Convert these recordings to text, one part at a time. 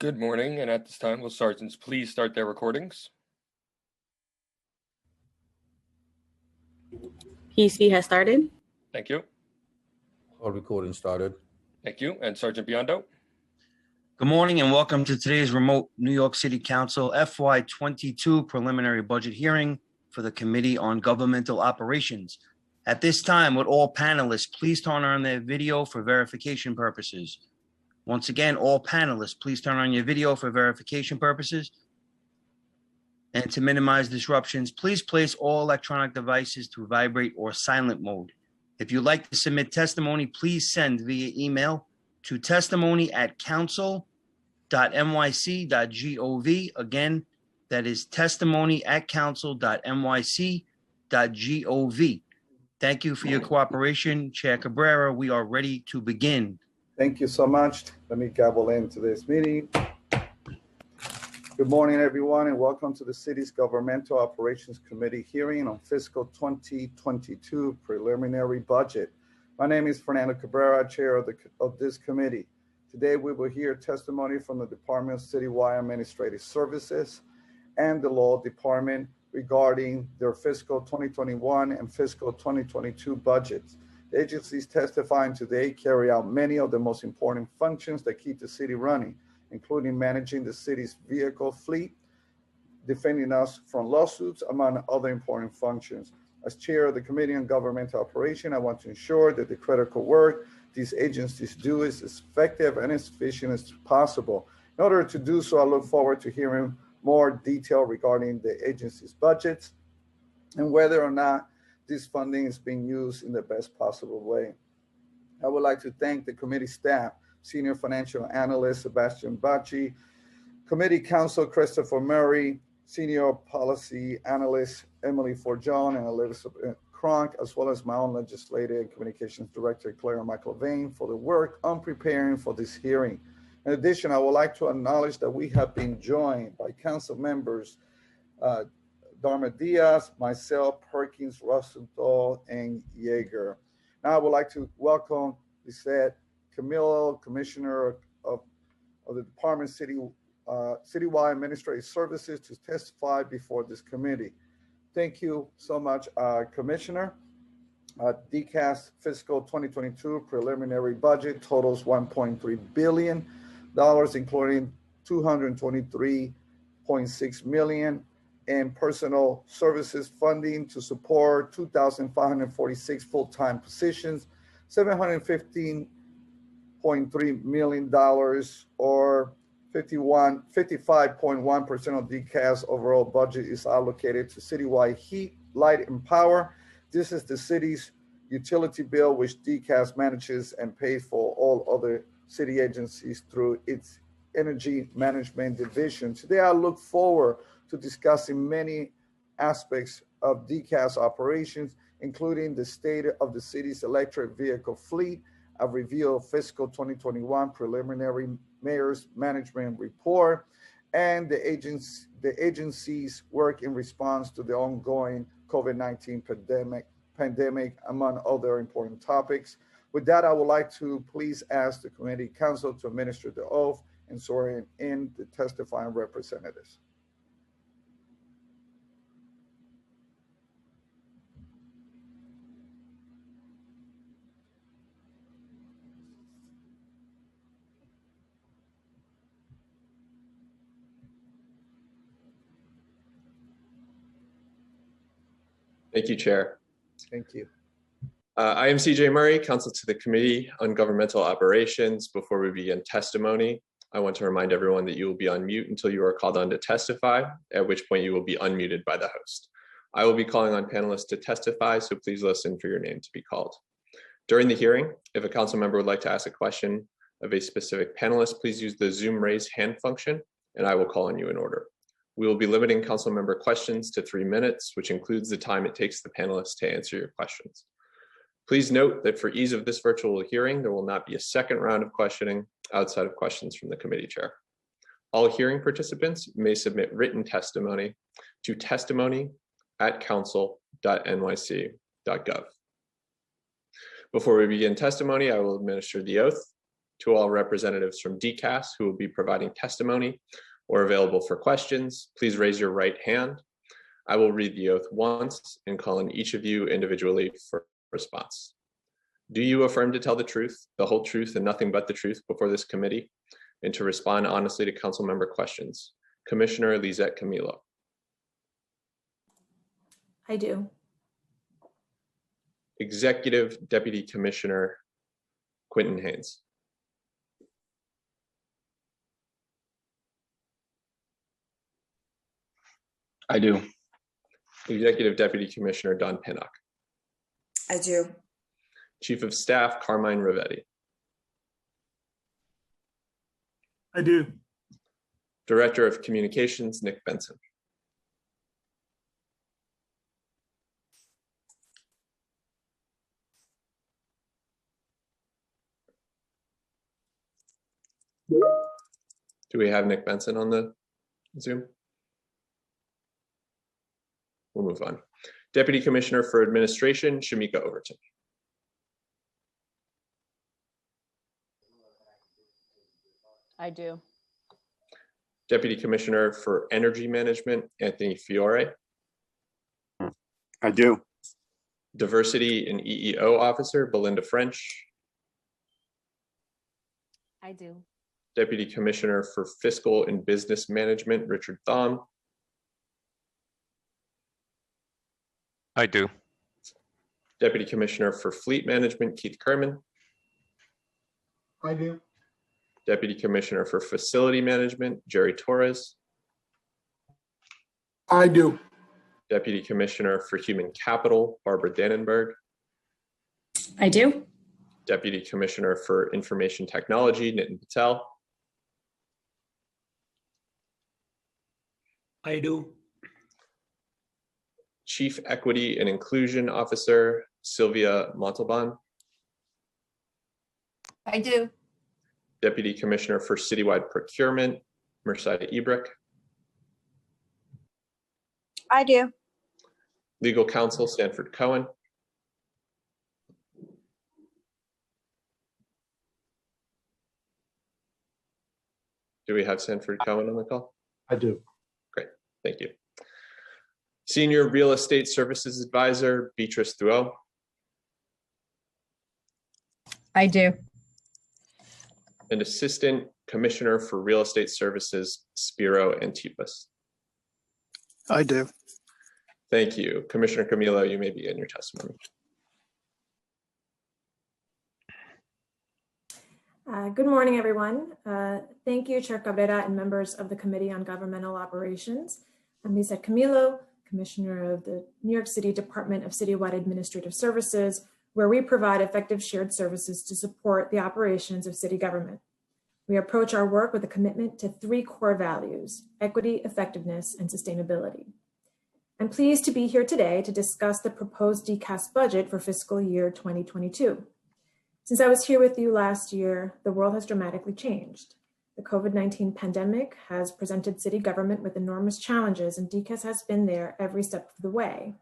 Good morning, and at this time, will sergeants please start their recordings? PC has started. Thank you. All recording started. Thank you. And Sergeant Biondo? Good morning and welcome to today's remote New York City Council FY22 preliminary budget hearing for the Committee on Governmental Operations. At this time, would all panelists please turn on their video for verification purposes? Once again, all panelists, please turn on your video for verification purposes. And to minimize disruptions, please place all electronic devices to vibrate or silent mode. If you'd like to submit testimony, please send via email to testimony@council.nyc.gov. Again, that is testimony@council.nyc.gov. Thank you for your cooperation. Chair Cabrera, we are ready to begin. Thank you so much. Let me gavel into this meeting. Good morning, everyone, and welcome to the city's Governmental Operations Committee hearing on fiscal 2022 preliminary budget. My name is Fernando Cabrera, chair of this committee. Today, we will hear testimony from the Department of Citywide Administrative Services and the Law Department regarding their fiscal 2021 and fiscal 2022 budgets. The agencies testifying today carry out many of the most important functions that keep the city running, including managing the city's vehicle fleet, defending us from lawsuits, among other important functions. As chair of the Committee on Governmental Operation, I want to ensure that the critical work these agencies do is as effective and as efficient as possible. In order to do so, I look forward to hearing more detail regarding the agency's budgets and whether or not this funding is being used in the best possible way. I would like to thank the committee staff, Senior Financial Analyst Sebastian Bacci, Committee Counsel Christopher Murray, Senior Policy Analyst Emily Forjon and Elizabeth Cronk, as well as my own Legislative and Communications Director Clara McIlvain for the work on preparing for this hearing. In addition, I would like to acknowledge that we have been joined by council members Dharma Diaz, myself, Perkins, Rosenthal, and Yeager. Now I would like to welcome Lisette Camillo, Commissioner of the Department of Citywide Administrative Services, to testify before this committee. Thank you so much, Commissioner. DCAS fiscal 2022 preliminary budget totals $1.3 billion, including $223.6 million in personal services funding to support 2,546 full-time positions, $715.3 million, or 55.1% of DCAS overall budget is allocated to citywide heat, light, and power. This is the city's utility bill, which DCAS manages and pays for all other city agencies through its Energy Management Division. Today, I look forward to discussing many aspects of DCAS operations, including the state of the city's electric vehicle fleet, a review of fiscal 2021 preliminary mayor's management report, and the agency's work in response to the ongoing COVID-19 pandemic, among other important topics. With that, I would like to please ask the committee counsel to administer the oath and swear in the testifying representatives. Thank you, Chair. Thank you. I am CJ Murray, counsel to the Committee on Governmental Operations. Before we begin testimony, I want to remind everyone that you will be on mute until you are called on to testify, at which point you will be unmuted by the host. I will be calling on panelists to testify, so please listen for your name to be called. During the hearing, if a council member would like to ask a question of a specific panelist, please use the Zoom raise hand function, and I will call on you in order. We will be limiting council member questions to 3 minutes, which includes the time it takes the panelists to answer your questions. Please note that for ease of this virtual hearing, there will not be a second round of questioning outside of questions from the committee chair. All hearing participants may submit written testimony to testimony@council.nyc.gov. Before we begin testimony, I will administer the oath. To all representatives from DCAS who will be providing testimony or available for questions, please raise your right hand. I will read the oath once and call on each of you individually for response. Do you affirm to tell the truth, the whole truth, and nothing but the truth before this committee, and to respond honestly to council member questions? Commissioner Lizette Camilo. I do. Executive Deputy Commissioner Quentin Haynes. I do. Executive Deputy Commissioner Don Pinnock. I do. Chief of Staff Carmine Rivetti. I do. Director of Communications Nick Benson. Do we have Nick Benson on the Zoom? We'll move on. Deputy Commissioner for Administration, Shamika Overton. I do. Deputy Commissioner for Energy Management, Anthony Fiore. I do. Diversity and EEO Officer, Belinda French. I do. Deputy Commissioner for Fiscal and Business Management, Richard Thom. I do. Deputy Commissioner for Fleet Management, Keith Kerman. I do. Deputy Commissioner for Facility Management, Jerry Torres. I do. Deputy Commissioner for Human Capital, Barbara Dannenberg. I do. Deputy Commissioner for Information Technology, Nitin Patel. I do. Chief Equity and Inclusion Officer, Sylvia Montalban. I do. Deputy Commissioner for Citywide Procurement, Mercedes Ebrick. I do. Legal Counsel, Sanford Cohen. Do we have Sanford Cohen on the call? I do. Great, thank you. Senior Real Estate Services Advisor, Beatrice Thuot. I do. And Assistant Commissioner for Real Estate Services, Spiro Antipas. I do. Thank you. Commissioner Camilo, you may begin your testimony. Good morning, everyone. Thank you, Chair Cabrera and members of the Committee on Governmental Operations. I'm Lizette Camilo, Commissioner of the New York City Department of Citywide Administrative Services, where we provide effective shared services to support the operations of city government. We approach our work with a commitment to 3 core values: equity, effectiveness, and sustainability. I'm pleased to be here today to discuss the proposed DCAS budget for fiscal year 2022. Since I was here with you last year, the world has dramatically changed. The COVID-19 pandemic has presented city government with enormous challenges, and DCAS has been there every step of the way.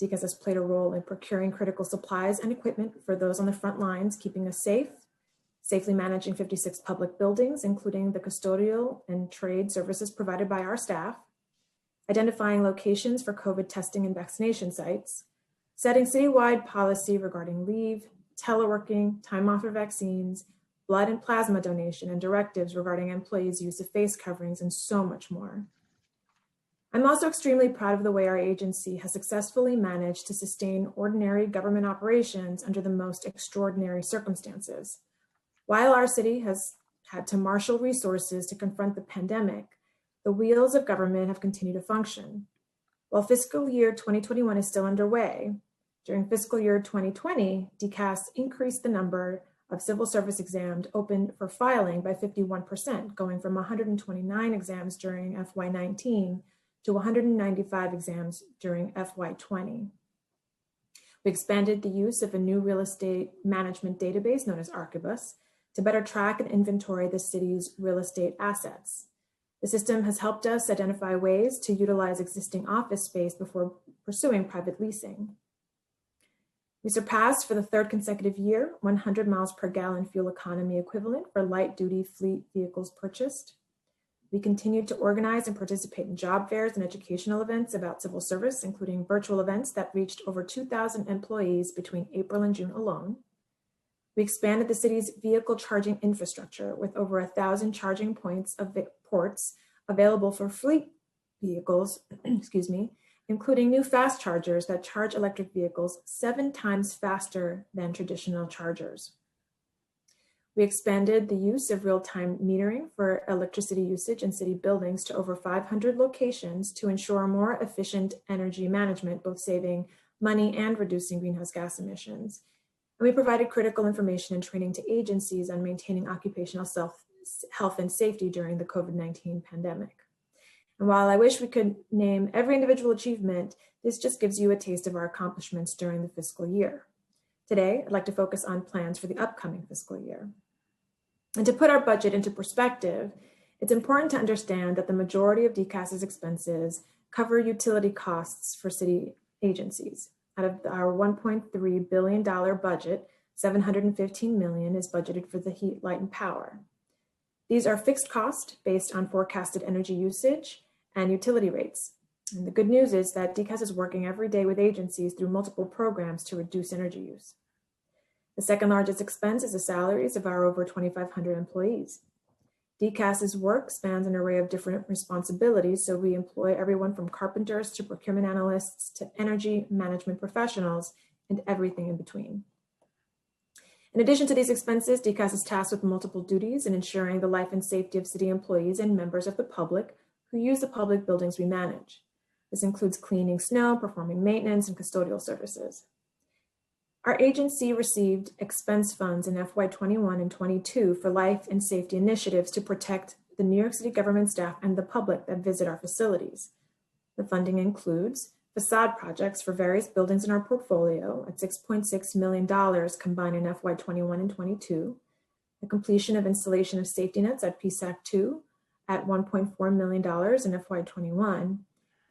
DCAS has played a role in procuring critical supplies and equipment for those on the front lines, keeping us safe, safely managing 56 public buildings, including the custodial and trade services provided by our staff, identifying locations for COVID testing and vaccination sites, setting citywide policy regarding leave, teleworking, time off for vaccines, blood and plasma donation, and directives regarding employees' use of face coverings, and so much more. I'm also extremely proud of the way our agency has successfully managed to sustain ordinary government operations under the most extraordinary circumstances. While our city has had to marshal resources to confront the pandemic, the wheels of government have continued to function. While fiscal year 2021 is still underway, during fiscal year 2020, DCAS increased the number of civil service exams opened for filing by 51%, going from 129 exams during FY19 to 195 exams during FY20. We expanded the use of a new real estate management database known as Archibus to better track and inventory the city's real estate assets. The system has helped us identify ways to utilize existing office space before pursuing private leasing. We surpassed for the third consecutive year 100 miles per gallon fuel economy equivalent for light-duty fleet vehicles purchased. We continued to organize and participate in job fairs and educational events about civil service, including virtual events that reached over 2,000 employees between April and June alone. We expanded the city's vehicle charging infrastructure with over 1,000 charging ports available for fleet vehicles, including new fast chargers that charge electric vehicles 7 times faster than traditional chargers. We expanded the use of real-time metering for electricity usage in city buildings to over 500 locations to ensure more efficient energy management, both saving money and reducing greenhouse gas emissions. And we provided critical information and training to agencies on maintaining occupational health and safety during the COVID-19 pandemic. And while I wish we could name every individual achievement, this just gives you a taste of our accomplishments during the fiscal year. Today, I'd like to focus on plans for the upcoming fiscal year. And to put our budget into perspective, it's important to understand that the majority of DCAS's expenses cover utility costs for city agencies. Out of our $1.3 billion budget, $715 million is budgeted for the heat, light, and power. These are fixed costs based on forecasted energy usage and utility rates. And the good news is that DCAS is working every day with agencies through multiple programs to reduce energy use. The second largest expense is the salaries of our over 2,500 employees. DCAS's work spans an array of different responsibilities, so we employ everyone from carpenters to procurement analysts to energy management professionals and everything in between. In addition to these expenses, DCAS is tasked with multiple duties in ensuring the life and safety of city employees and members of the public who use the public buildings we manage. This includes cleaning snow, performing maintenance, and custodial services. Our agency received expense funds in FY21 and 22 for life and safety initiatives to protect the New York City government staff and the public that visit our facilities. The funding includes facade projects for various buildings in our portfolio at $6.6 million combined in FY21 and 22, the completion of installation of safety nets at PSAC 2 at $1.4 million in FY21,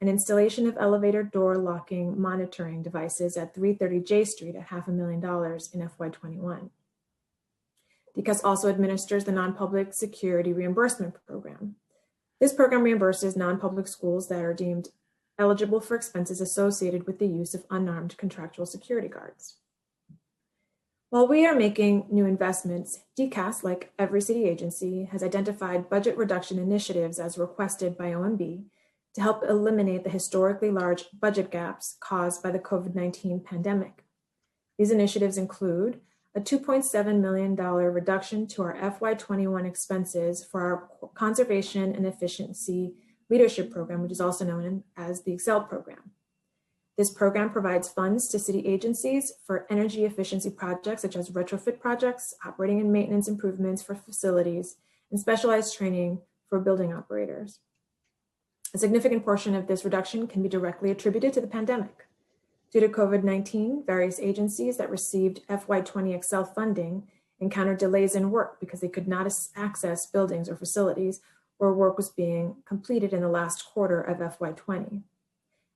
and installation of elevator door locking monitoring devices at 330 J Street at $500,000 in FY21. DCAS also administers the non-public security reimbursement program. This program reimburses non-public schools that are deemed eligible for expenses associated with the use of unarmed contractual security guards. While we are making new investments, DCAS, like every city agency, has identified budget reduction initiatives as requested by OMB to help eliminate the historically large budget gaps caused by the COVID-19 pandemic. These initiatives include a $2.7 million reduction to our FY21 expenses for our Conservation and Efficiency Leadership Program, which is also known as the Excel program. This program provides funds to city agencies for energy efficiency projects such as retrofit projects, operating and maintenance improvements for facilities, and specialized training for building operators. A significant portion of this reduction can be directly attributed to the pandemic. Due to COVID-19, various agencies that received FY20 Excel funding encountered delays in work because they could not access buildings or facilities where work was being completed in the last quarter of FY20.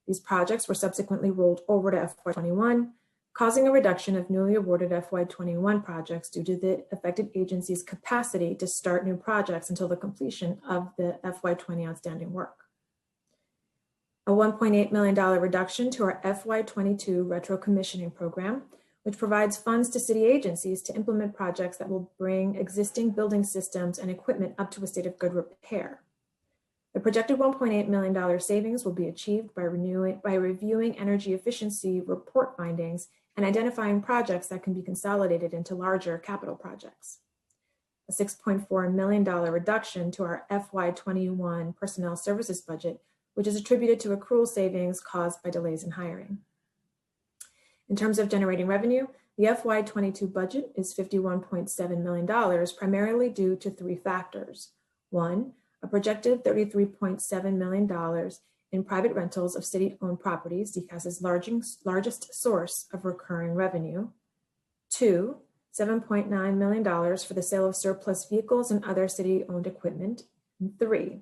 These projects were subsequently rolled over to FY21, causing a reduction of newly awarded FY21 projects due to the affected agency's capacity to start new projects until the completion of the FY20 outstanding work. A $1.8 million reduction to our FY22 retro commissioning program, which provides funds to city agencies to implement projects that will bring existing building systems and equipment up to a state of good repair. The projected $1.8 million savings will be achieved by reviewing energy efficiency report findings and identifying projects that can be consolidated into larger capital projects. A $6.4 million reduction to our FY21 personnel services budget, which is attributed to accrual savings caused by delays in hiring. In terms of generating revenue, the FY22 budget is $51.7 million, primarily due to 3 factors. 1, a projected $33.7 million in private rentals of city-owned properties, DCAS's largest source of recurring revenue. 2, $7.9 million for the sale of surplus vehicles and other city-owned equipment. And 3,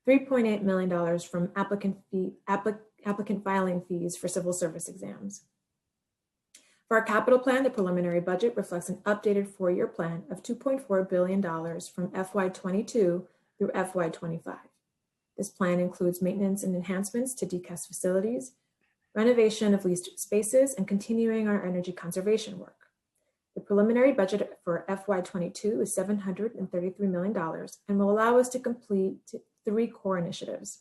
$3.8 million from applicant filing fees for civil service exams. For our capital plan, the preliminary budget reflects an updated 4-year plan of $2.4 billion from FY22 through FY25. This plan includes maintenance and enhancements to DCAS facilities, renovation of leased spaces, and continuing our energy conservation work. The preliminary budget for FY22 is $733 million and will allow us to complete 3 core initiatives.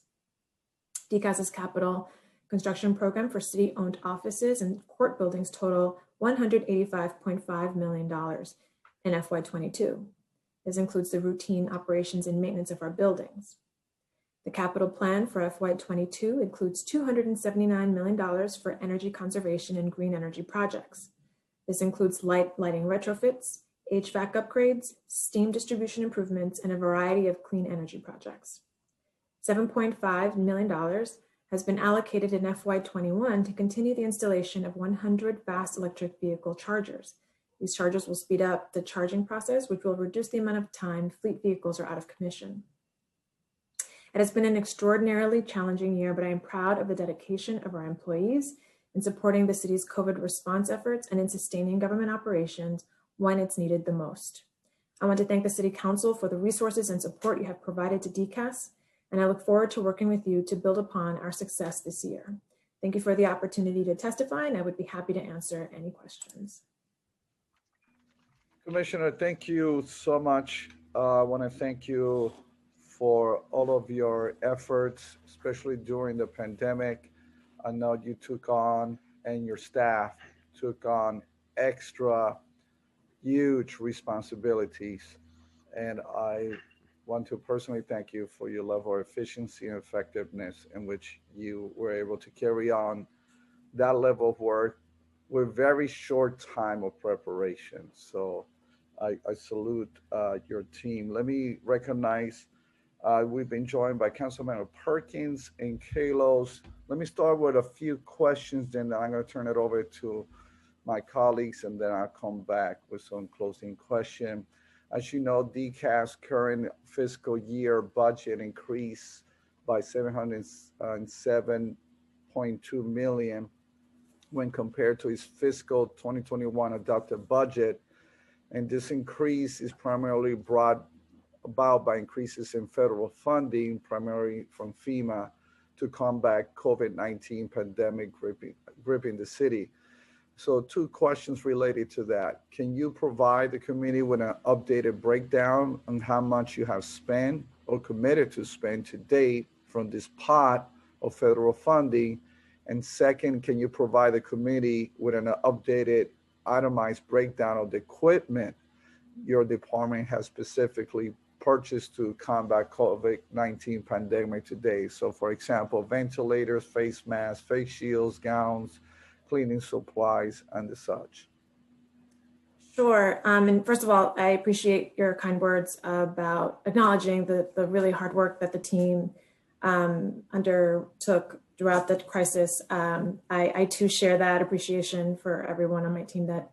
DCAS's capital construction program for city-owned offices and court buildings total $185.5 million in FY22. This includes the routine operations and maintenance of our buildings. The capital plan for FY22 includes $279 million for energy conservation and green energy projects. This includes lighting retrofits, HVAC upgrades, steam distribution improvements, and a variety of clean energy projects. $7.5 million has been allocated in FY21 to continue the installation of 100 fast electric vehicle chargers. These chargers will speed up the charging process, which will reduce the amount of time fleet vehicles are out of commission. It has been an extraordinarily challenging year, but I am proud of the dedication of our employees in supporting the city's COVID response efforts and in sustaining government operations when it's needed the most. I want to thank the City Council for the resources and support you have provided to DCAS, and I look forward to working with you to build upon our success this year. Thank you for the opportunity to testify, and I would be happy to answer any questions. Commissioner, thank you so much. I want to thank you for all of your efforts, especially during the pandemic. I know you took on, and your staff took on extra huge responsibilities. And I want to personally thank you for your level of efficiency and effectiveness in which you were able to carry on that level of work with very short time of preparation. So I salute your team. Let me recognize we've been joined by Councilmember Perkins and Kalos. Let me start with a few questions, then I'm going to turn it over to my colleagues, and then I'll come back with some closing question. As you know, DCAS current fiscal year budget increased by $707.2 million when compared to its fiscal 2021 adopted budget. And this increase is primarily brought about by increases in federal funding, primarily from FEMA, to combat COVID-19 pandemic gripping the city. So 2 questions related to that. Can you provide the committee with an updated breakdown on how much you have spent or committed to spend to date from this pot of federal funding? And second, can you provide the committee with an updated itemized breakdown of the equipment your department has specifically purchased to combat COVID-19 pandemic today? So for example, ventilators, face masks, face shields, gowns, cleaning supplies, and the such. Sure. And first of all, I appreciate your kind words about acknowledging the really hard work that the team undertook throughout the crisis. I too share that appreciation for everyone on my team that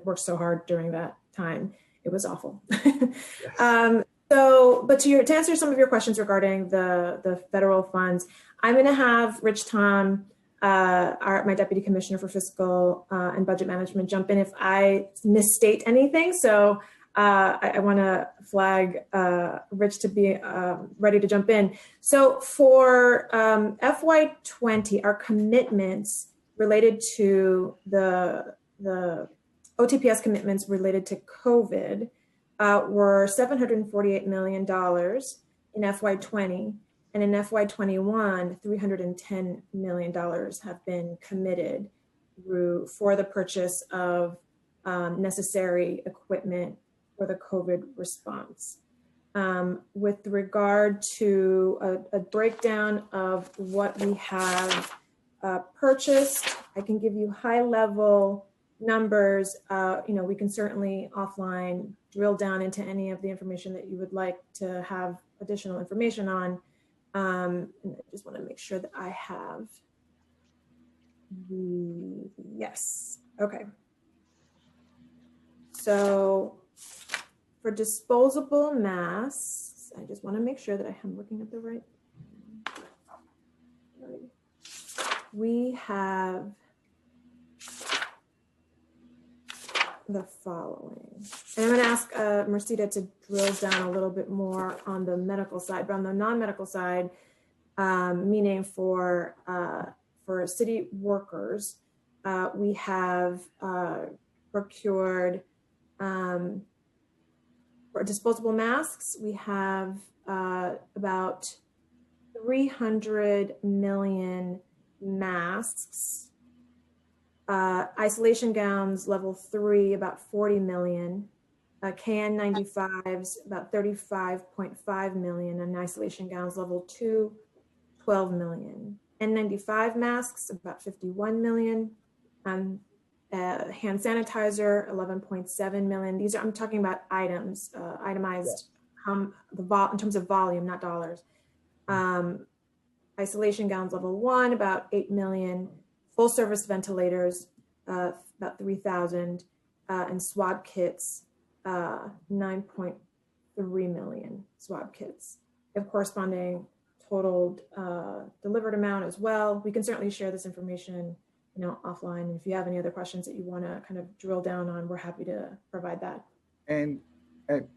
worked so hard during that time. It was awful. Yes. But to answer some of your questions regarding the federal funds, I'm going to have Rich Tom, my Deputy Commissioner for Fiscal and Budget Management, jump in if I misstate anything. So I want to flag Rich to be ready to jump in. So for FY20, our commitments related to the OTPS commitments related to COVID were $748 million in FY20. And in FY21, $310 million have been committed for the purchase of necessary equipment for the COVID response. With regard to a breakdown of what we have purchased, I can give you high-level numbers. We can certainly offline drill down into any of the information that you would like to have additional information on. And I just want to make sure that I have yes. Okay. So for disposable masks, I just want to make sure that I am looking at the right. We have the following. And I'm going to ask Mercida to drill down a little bit more on the medical side, but on the non-medical side, meaning for city workers, we have procured for disposable masks. We have about 300 million masks. Isolation gowns level 3, about 40 million. KN95s, about 35.5 million. And isolation gowns level 2, 12 million. N95 masks, about 51 million. Hand sanitizer, 11.7 million. These are, I'm talking about items, itemized in terms of volume, not dollars. Isolation gowns level 1, about 8 million. Full service ventilators, about 3,000. And swab kits, 9.3 million swab kits. We have corresponding totaled delivered amount as well. We can certainly share this information, offline. And if you have any other questions that you want to kind of drill down on, we're happy to provide that. And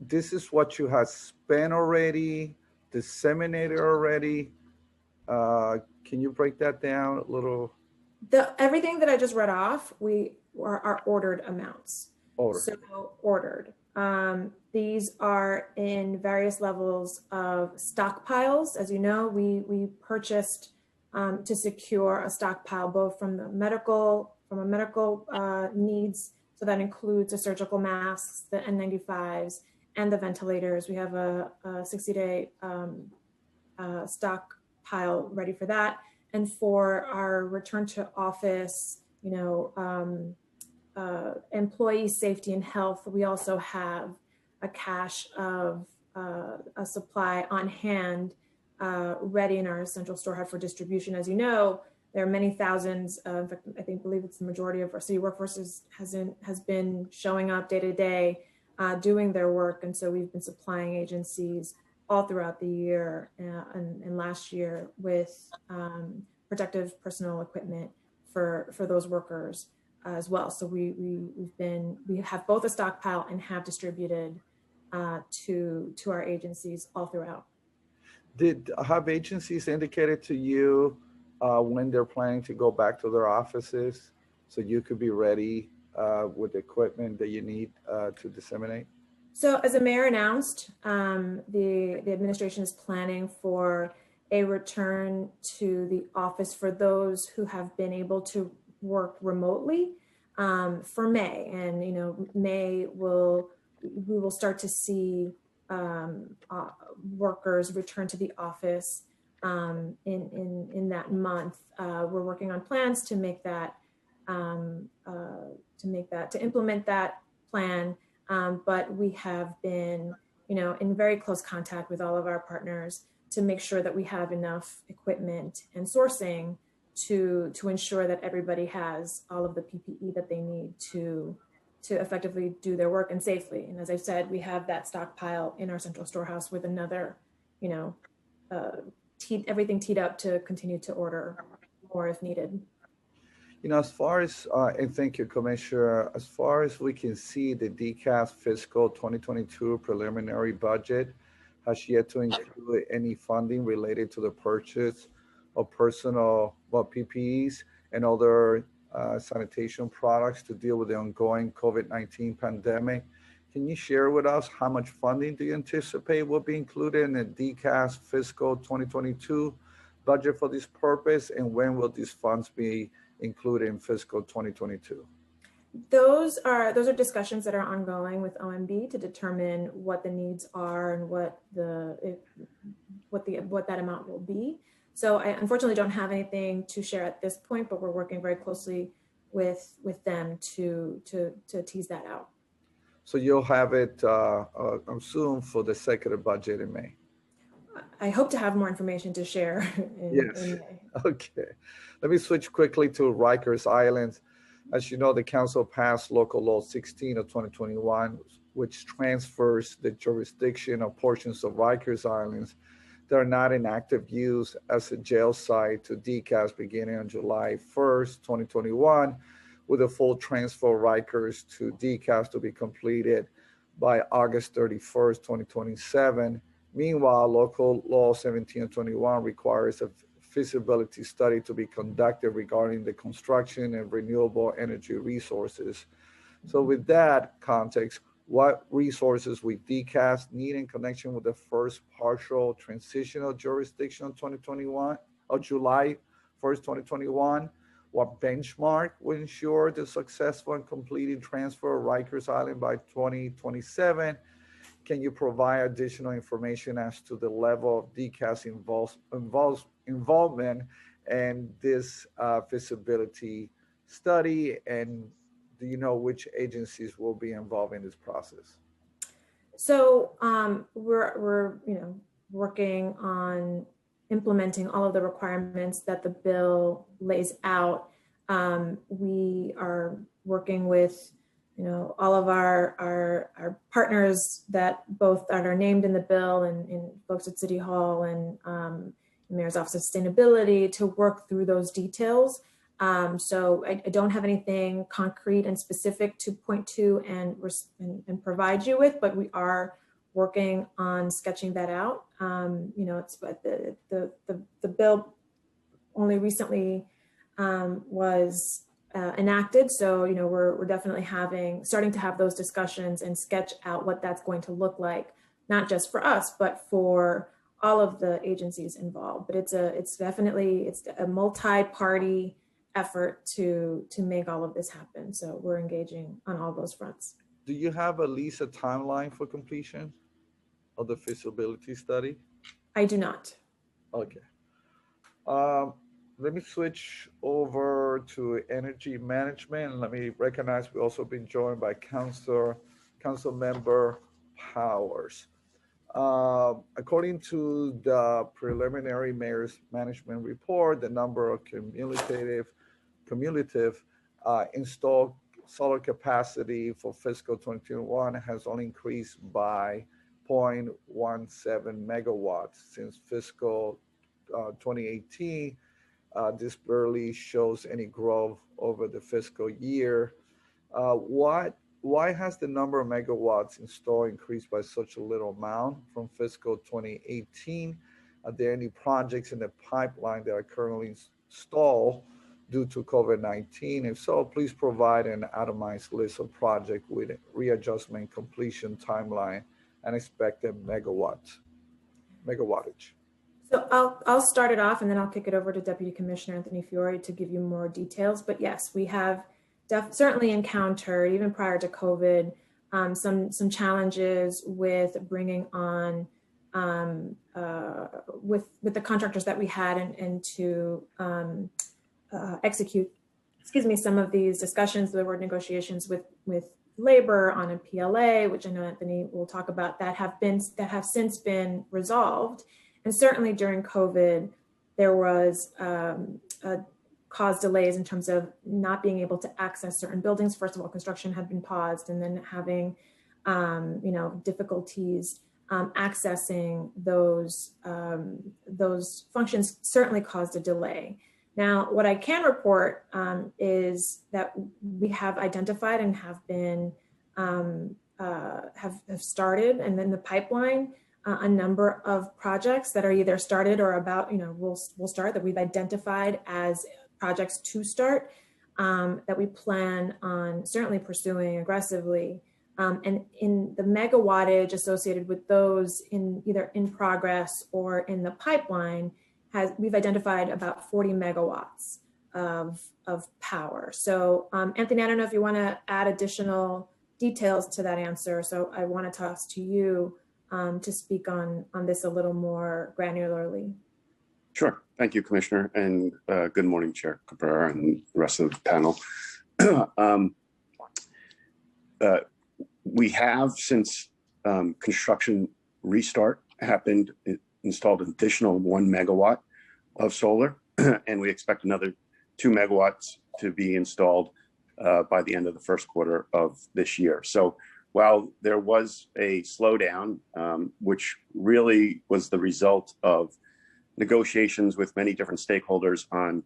this is what you have spent already, disseminated already. Can you break that down a little? Everything that I just read off, are ordered amounts. Ordered. These are in various levels of stockpiles. As you know, we purchased to secure a stockpile both from a medical needs. So that includes the surgical masks, the N95s, and the ventilators. We have a 60-day stockpile ready for that. And for our return to office, employee safety and health, we also have a cache of a supply on hand ready in our central storehouse for distribution. As you know, there are many thousands. In fact, I believe it's the majority of our city workforce has been showing up day to day, doing their work, and so we've been supplying agencies all throughout the year and last year with protective personal equipment for those workers as well. So we have both a stockpile and have distributed to our agencies all throughout. Have agencies indicated to you when they're planning to go back to their offices so you could be ready with the equipment that you need to disseminate? So as the mayor announced, the administration is planning for a return to the office for those who have been able to work remotely for May. And, May we will start to see workers return to the office in that month. We're working on plans to make that, to implement that plan. But we have been, in very close contact with all of our partners to make sure that we have enough equipment and sourcing to ensure that everybody has all of the PPE that they need to effectively do their work and safely. And as I said, we have that stockpile in our central storehouse with another, everything teed up to continue to order more if needed. As far as, and thank you, Commissioner, as far as we can see, the DCAS fiscal 2022 preliminary budget has yet to include any funding related to the purchase of personal PPEs and other sanitation products to deal with the ongoing COVID-19 pandemic. Can you share with us how much funding do you anticipate will be included in the DCAS fiscal 2022 budget for this purpose, and when will these funds be included in fiscal 2022? Those are discussions that are ongoing with OMB to determine what the needs are and what that amount will be. So I unfortunately don't have anything to share at this point, but we're working very closely with them to tease that out. So you'll have it soon for the second budget in May. I hope to have more information to share in May. Okay. Let me switch quickly to Rikers Island. As you know, the council passed Local Law 16 of 2021, which transfers the jurisdiction of portions of Rikers Islands that are not in active use as a jail site to DCAS beginning on July 1st, 2021, with a full transfer of Rikers to DCAS to be completed by August 31st, 2027. Meanwhile, local law 1721 requires a feasibility study to be conducted regarding the construction and renewable energy resources. So with that context, what resources we DCAS need in connection with the first partial transitional jurisdiction of 2021 of July 1st, 2021? What benchmark will ensure the successful and completed transfer of Rikers Island by 2027? Can you provide additional information as to the level of DCAS involvement in this feasibility study? And do you know which agencies will be involved in this process? So we're working on implementing all of the requirements that the bill lays out. We are working with all of our partners that both are named in the bill and folks at City Hall and the Mayor's Office of Sustainability to work through those details. So I don't have anything concrete and specific to point to and provide you with, but we are working on sketching that out. It's the bill only recently was enacted, so we're definitely starting to have those discussions and sketch out what that's going to look like, not just for us, but for all of the agencies involved. But it's definitely a multi-party effort to make all of this happen. So we're engaging on all those fronts. Do you have at least a timeline for completion of the feasibility study? I do not. Okay. Let me switch over to energy management. Let me recognize we've also been joined by Council Member Powers. According to the preliminary mayor's management report, the number of cumulative installed solar capacity for fiscal 2021 has only increased by 0.17 megawatts since fiscal 2018. This barely shows any growth over the fiscal year. Why has the number of megawatts installed increased by such a little amount from fiscal 2018? Are there any projects in the pipeline that are currently installed due to COVID-19? If so, please provide an itemized list of projects with readjustment completion timeline and expected megawattage. So I'll start it off and then I'll kick it over to Deputy Commissioner Anthony Fiore to give you more details. But yes, we have certainly encountered, even prior to COVID, some challenges with bringing on with the contractors that we had and to execute, some of these discussions. There were negotiations with labor on a PLA, which I know Anthony will talk about, that have since been resolved. And certainly during COVID, there was caused delays in terms of not being able to access certain buildings. First of all, construction had been paused, and then having difficulties accessing those functions certainly caused a delay. Now, what I can report is that we have identified and have been have started, and then the pipeline, a number of projects that are either started or about will start, that we've identified as projects to start, that we plan on certainly pursuing aggressively. And in the megawattage associated with those either in progress or in the pipeline, we've identified about 40 megawatts of power. So Anthony, I don't know if you want to add additional details to that answer. So I want to toss to you to speak on this a little more granularly. Sure. Thank you, Commissioner. And good morning, Chair Cabrera and the rest of the panel. We have, since construction restart happened, installed an additional 1 megawatt of solar, and we expect another 2 megawatts to be installed by the end of the first quarter of this year. So while there was a slowdown, which really was the result of negotiations with many different stakeholders on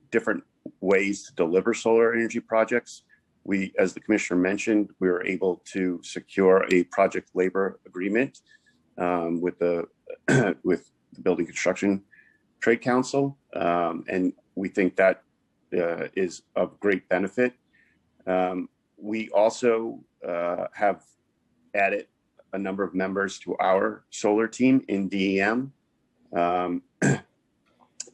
different ways to deliver solar energy projects. We, as the commissioner mentioned, we were able to secure a project labor agreement with the Building Construction Trade Council, and we think that is of great benefit. We also have added a number of members to our solar team in DEM.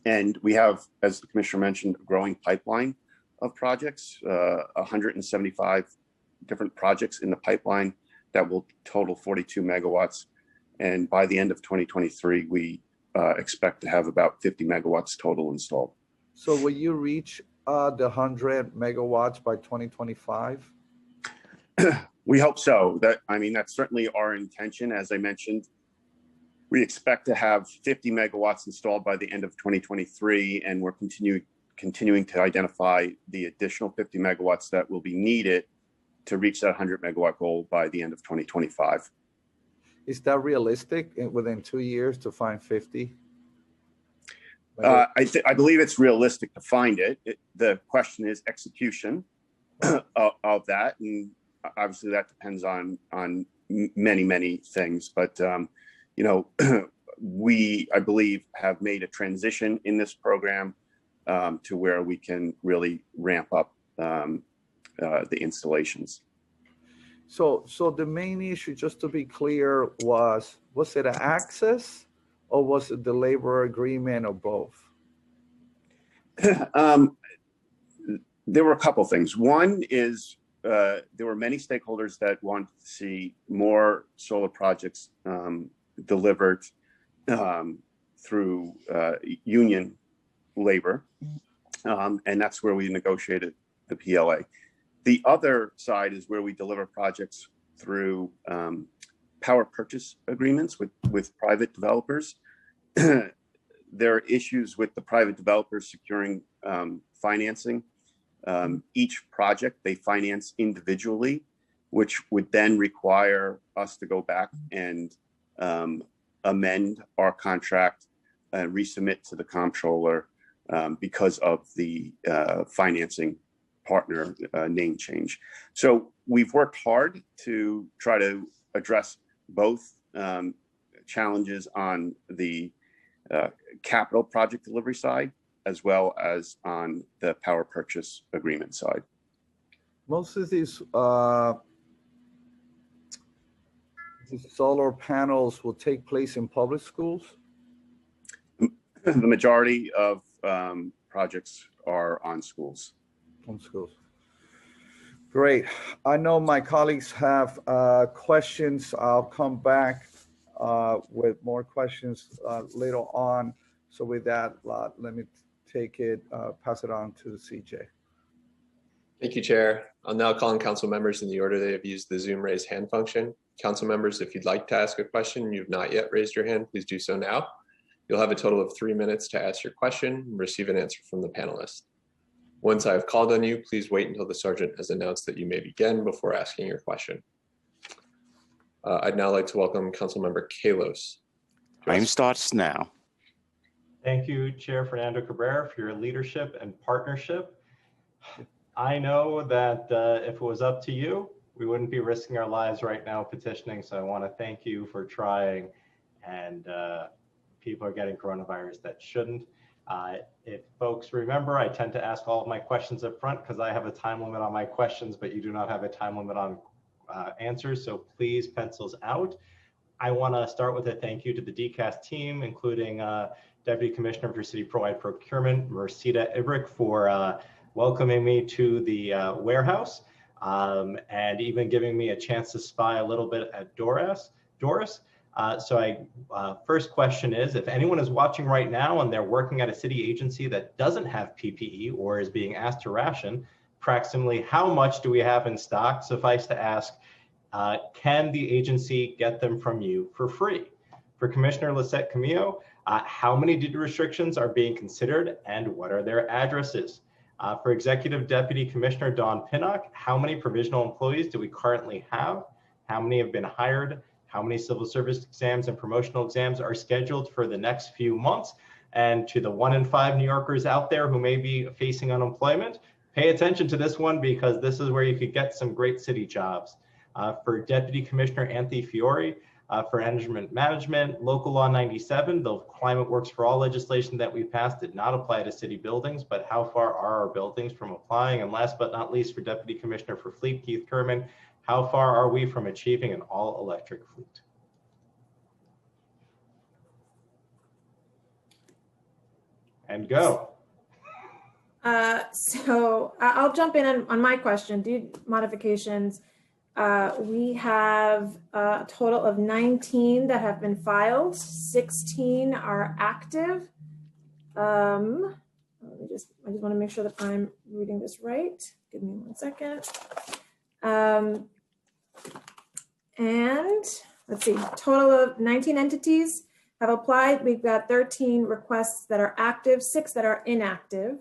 And we have, as the commissioner mentioned, a growing pipeline of projects, 175 different projects in the pipeline that will total 42 megawatts. And by the end of 2023, we expect to have about 50 megawatts total installed. So will you reach the 100 megawatts by 2025? We hope so. That's certainly our intention. As I mentioned, we expect to have 50 megawatts installed by the end of 2023, and we're continuing to identify the additional 50 megawatts that will be needed to reach that 100 megawatt goal by the end of 2025. Is that realistic within 2 years to find 50? I believe it's realistic to find it. The question is execution of that, and obviously that depends on many things. But we, I believe, have made a transition in this program to where we can really ramp up the installations. So the main issue, just to be clear, was it an access or was it the labor agreement or both? There were a couple things. One is there were many stakeholders that wanted to see more solar projects delivered through union labor, and that's where we negotiated the PLA. The other side is where we deliver projects through power purchase agreements with private developers. There are issues with the private developers securing financing. Each project they finance individually, which would then require us to go back and amend our contract and resubmit to the comptroller because of the financing partner name change. So we've worked hard to try to address both challenges on the capital project delivery side, as well as on the power purchase agreement side. Most of these solar panels will take place in public schools? The majority of projects are on schools. On schools. Great. I know my colleagues have questions. I'll come back with more questions later on. So with that, let me pass it on to CJ. Thank you, Chair. I'll now call on council members in the order they have used the Zoom raise hand function. Council members, if you'd like to ask a question and you've not yet raised your hand, please do so now. You'll have a total of 3 minutes to ask your question and receive an answer from the panelists. Once I have called on you, please wait until the sergeant has announced that you may begin before asking your question. I'd now like to welcome Councilmember Kalos. Time starts now. Thank you, Chair Fernando Cabrera, for your leadership and partnership. I know that if it was up to you, we wouldn't be risking our lives right now petitioning. So I want to thank you for trying, and people are getting coronavirus that shouldn't. If folks remember, I tend to ask all of my questions up front because I have a time limit on my questions, but you do not have a time limit on answers. So please pencils out. I want to start with a thank you to the DCAS team, including Deputy Commissioner for City Provide Procurement, Mercida Ibrick, for welcoming me to the warehouse and even giving me a chance to spy a little bit at Doris. First question is, if anyone is watching right now and they're working at a city agency that doesn't have PPE or is being asked to ration, approximately how much do we have in stock? Suffice to ask, can the agency get them from you for free? For Commissioner Lisette Camillo, how many duty restrictions are being considered and what are their addresses? For Executive Deputy Commissioner Dawn Pinnock, how many provisional employees do we currently have? How many have been hired? How many civil service exams and promotional exams are scheduled for the next few months? And to the 1 in 5 New Yorkers out there who may be facing unemployment, pay attention to this one because this is where you could get some great city jobs. For Deputy Commissioner Anthony Fiore, for management, Local Law 97, the Climate Works for All legislation that we passed did not apply to city buildings, but how far are our buildings from applying? And last but not least, for Deputy Commissioner for Fleet, Keith Kerman, how far are we from achieving an all-electric fleet? And go. So I'll jump in on my question. Deed modifications. We have a total of 19 that have been filed. 16 are active. I just want to make sure that I'm reading this right. Give me 1 second. And let's see, total of 19 entities have applied. We've got 13 requests that are active, 6 that are inactive.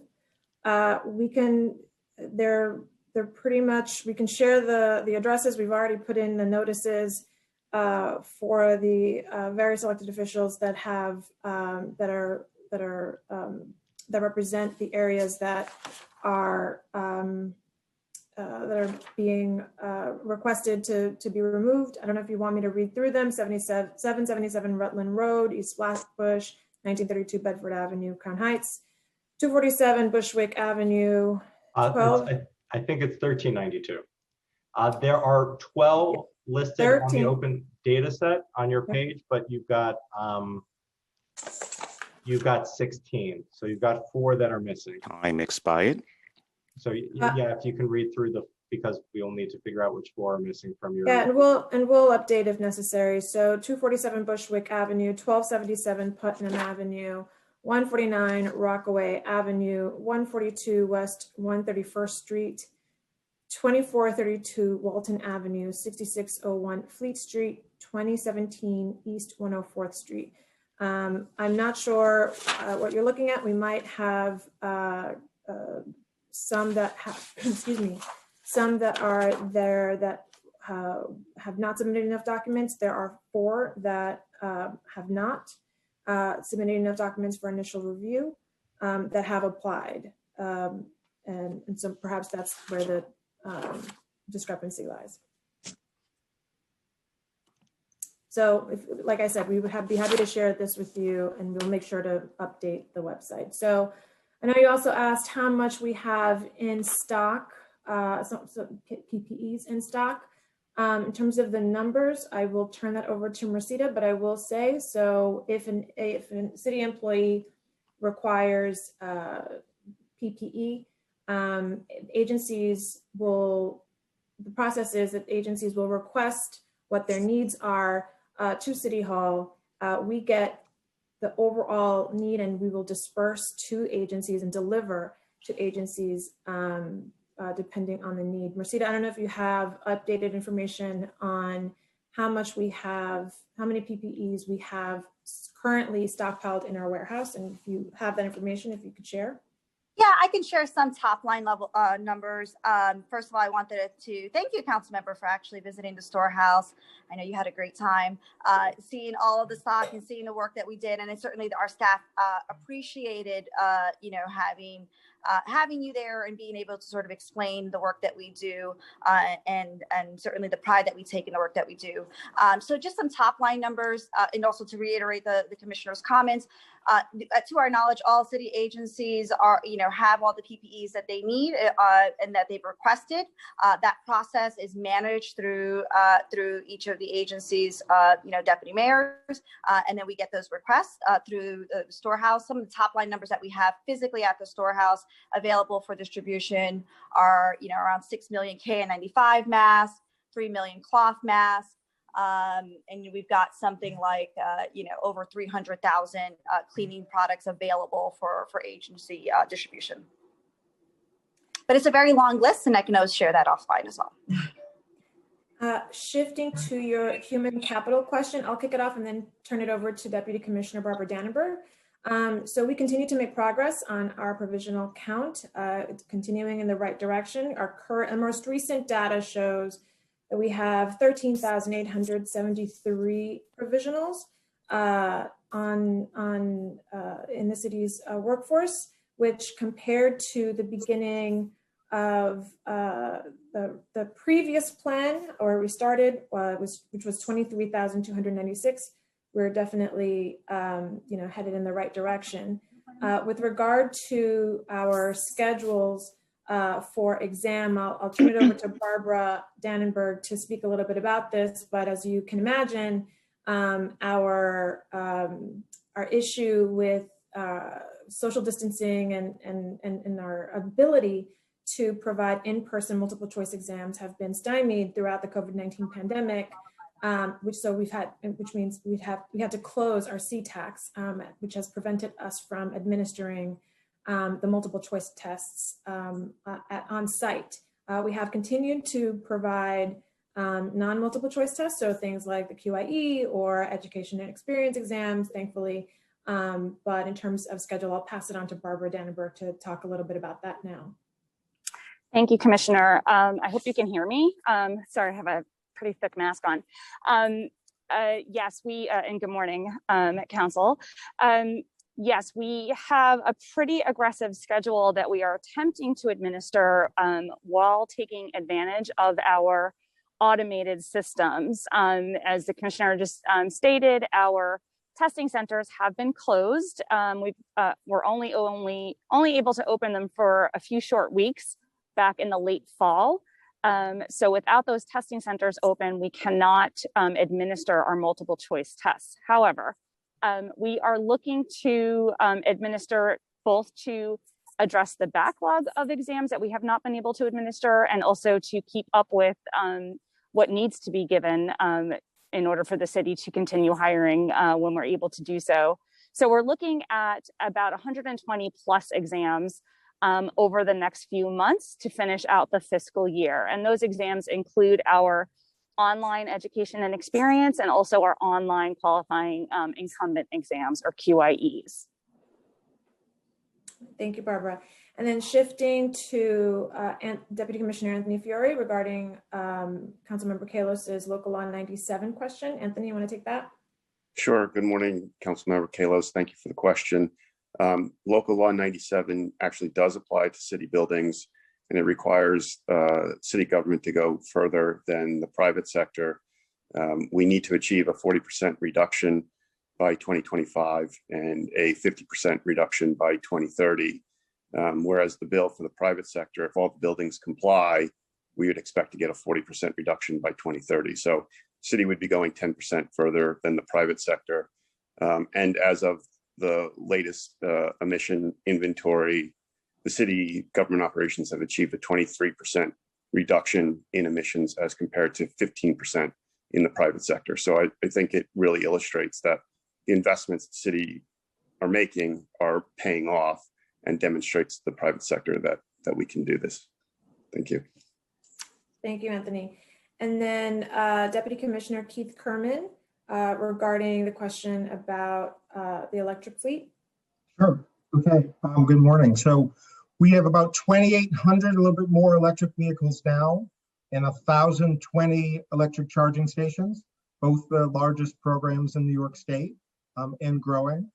They're pretty much, we can share the addresses. We've already put in the notices for the various elected officials that have that represent the areas that are being requested to be removed. I don't know if you want me to read through them. 777 Rutland Road, East Flatbush, 1932 Bedford Avenue, Crown Heights, 247 Bushwick Avenue, 12. I think it's 1392. There are 12 listed 13. on the open data set on your page, but you've got 16. So you've got 4 that are missing. Time expired. So yeah, if you can read through because we'll need to figure out which 4 are missing from your. Yeah, and we'll update if necessary. So 247 Bushwick Avenue, 1277 Putnam Avenue, 149 Rockaway Avenue, 142 West 131st Street, 2432 Walton Avenue, 6601 Fleet Street, 2017 East 104th Street. I'm not sure what you're looking at. We might have some that have, some that are there that have not submitted enough documents. There are 4 that have not submitted enough documents for initial review that have applied. And so perhaps that's where the discrepancy lies. So like I said, we would be happy to share this with you, and we'll make sure to update the website. So I know you also asked how much we have in stock, so PPEs in stock. In terms of the numbers, I will turn that over to Mercida, but I will say, so if a city employee requires PPE, agencies will, the process is that agencies will request what their needs are to City Hall. We get the overall need and we will disperse to agencies and deliver to agencies depending on the need. Mercida, I don't know if you have updated information on how much we have, how many PPEs we have currently stockpiled in our warehouse. And if you have that information, if you could share. Yeah, I can share some top line level numbers. First of all, I wanted to thank you, council member, for actually visiting the storehouse. I know you had a great time seeing all of the stock and seeing the work that we did, and certainly our staff appreciated, having you there and being able to sort of explain the work that we do, and certainly the pride that we take in the work that we do. So just some top line numbers, and also to reiterate the commissioner's comments. To our knowledge, all city agencies are, have all the PPEs that they need and that they've requested. That process is managed through each of the agencies, deputy mayors, and then we get those requests through the storehouse. Some of the top line numbers that we have physically at the storehouse available for distribution are, around 6 million KN95 masks, 3 million cloth masks. And we've got something like, over 300,000 cleaning products available for agency distribution. But it's a very long list, and I can always share that offline as well. Shifting to your human capital question, I'll kick it off and then turn it over to Deputy Commissioner Barbara Dannenberg. So we continue to make progress on our provisional count. It's continuing in the right direction. Our current and most recent data shows that we have 13,873 provisionals. in the city's workforce, which compared to the beginning of the previous plan, or we started, which was 23,296. We're definitely headed in the right direction. With regard to our schedules for exam, I'll turn it over to Barbara Dannenberg to speak a little bit about this. But as you can imagine, our issue with social distancing and our ability to provide in-person multiple choice exams have been stymied throughout the COVID-19 pandemic, which means we had to close our CTACs, which has prevented us from administering the multiple choice tests on site. We have continued to provide non-multiple choice tests, so things like the QIE or education and experience exams, thankfully. But in terms of schedule, I'll pass it on to Barbara Dannenberg to talk a little bit about that now. Thank you, Commissioner. I hope you can hear me. Sorry, I have a pretty thick mask on. Yes, and good morning, Council. Yes, we have a pretty aggressive schedule that we are attempting to administer while taking advantage of our automated systems. As the Commissioner just stated, our testing centers have been closed. We're only able to open them for a few short weeks back in the late fall. So without those testing centers open, we cannot administer our multiple choice tests. However, we are looking to administer both to address the backlog of exams that we have not been able to administer, and also to keep up with what needs to be given in order for the city to continue hiring when we're able to do so. So we're looking at about 120 plus exams over the next few months to finish out the fiscal year. And those exams include our online education and experience, and also our online qualifying incumbent exams, or QIEs. Thank you, Barbara. And then shifting to Deputy Commissioner Anthony Fiore regarding Councilmember Kalos's Local Law 97 question. Anthony, you want to take that? Sure. Good morning, Councilmember Kalos. Thank you for the question. Local Law 97 actually does apply to city buildings, and it requires city government to go further than the private sector. We need to achieve a 40% reduction by 2025 and a 50% reduction by 2030. Whereas the bill for the private sector, if all the buildings comply, we would expect to get a 40% reduction by 2030. So city would be going 10% further than the private sector. And as of the latest emission inventory, the city government operations have achieved a 23% reduction in emissions as compared to 15% in the private sector. So I think it really illustrates that the investments the city are making are paying off, and demonstrates to the private sector that we can do this. Thank you. Thank you, Anthony. And then Deputy Commissioner Keith Kerman regarding the question about the electric fleet. Sure. Okay. Good morning. So we have about 2,800, a little bit more electric vehicles now, and 1,020 electric charging stations, both the largest programs in New York State, and growing.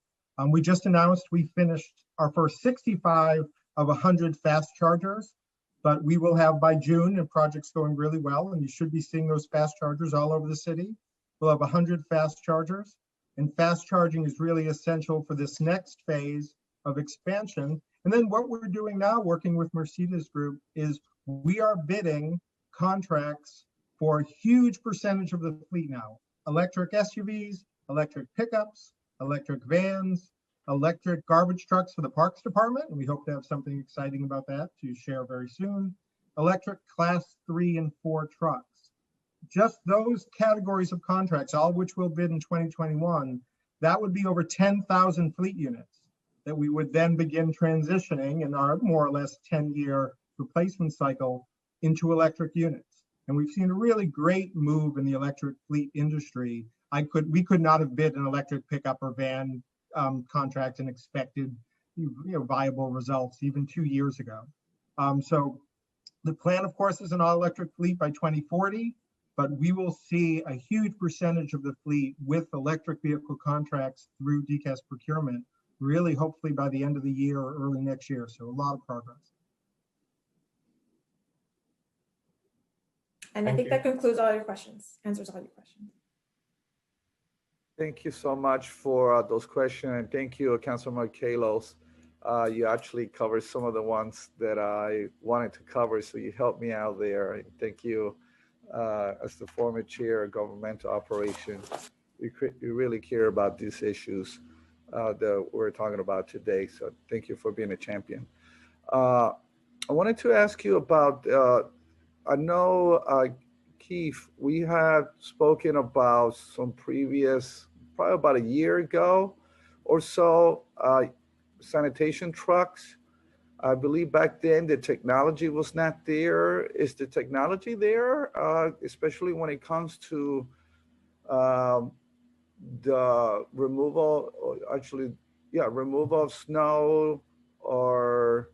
We just announced we finished our first 65 of 100 fast chargers, but we will have by June, and project's going really well, and you should be seeing those fast chargers all over the city. We'll have 100 fast chargers, and fast charging is really essential for this next phase of expansion. And then what we're doing now, working with Mercedes Group, is we are bidding contracts for a huge percentage of the fleet now. Electric SUVs, electric pickups, electric vans, electric garbage trucks for the Parks Department, and we hope to have something exciting about that to share very soon. Electric class 3 and 4 trucks. Just those categories of contracts, all of which we'll bid in 2021, that would be over 10,000 fleet units that we would then begin transitioning in our more or less 10-year replacement cycle into electric units. And we've seen a really great move in the electric fleet industry. We could not have bid an electric pickup or van contract and expected viable results even 2 years ago. So the plan, of course, is an all-electric fleet by 2040. but we will see a huge percentage of the fleet with electric vehicle contracts through DCAS procurement, really hopefully by the end of the year or early next year. So a lot of progress. And I think that concludes all your questions, answers all your questions. Thank you so much for those questions, and thank you, Councilor Kalos. You actually covered some of the ones that I wanted to cover, so you helped me out there. And thank you, as the former chair of governmental operations. We really care about these issues that we're talking about today, so thank you for being a champion. I wanted to ask you about, I know, Keith, we had spoken about some previous, probably about a year ago or so, sanitation trucks. I believe back then the technology was not there. Is the technology there, especially when it comes to the removal, or actually, yeah, removal of snow, or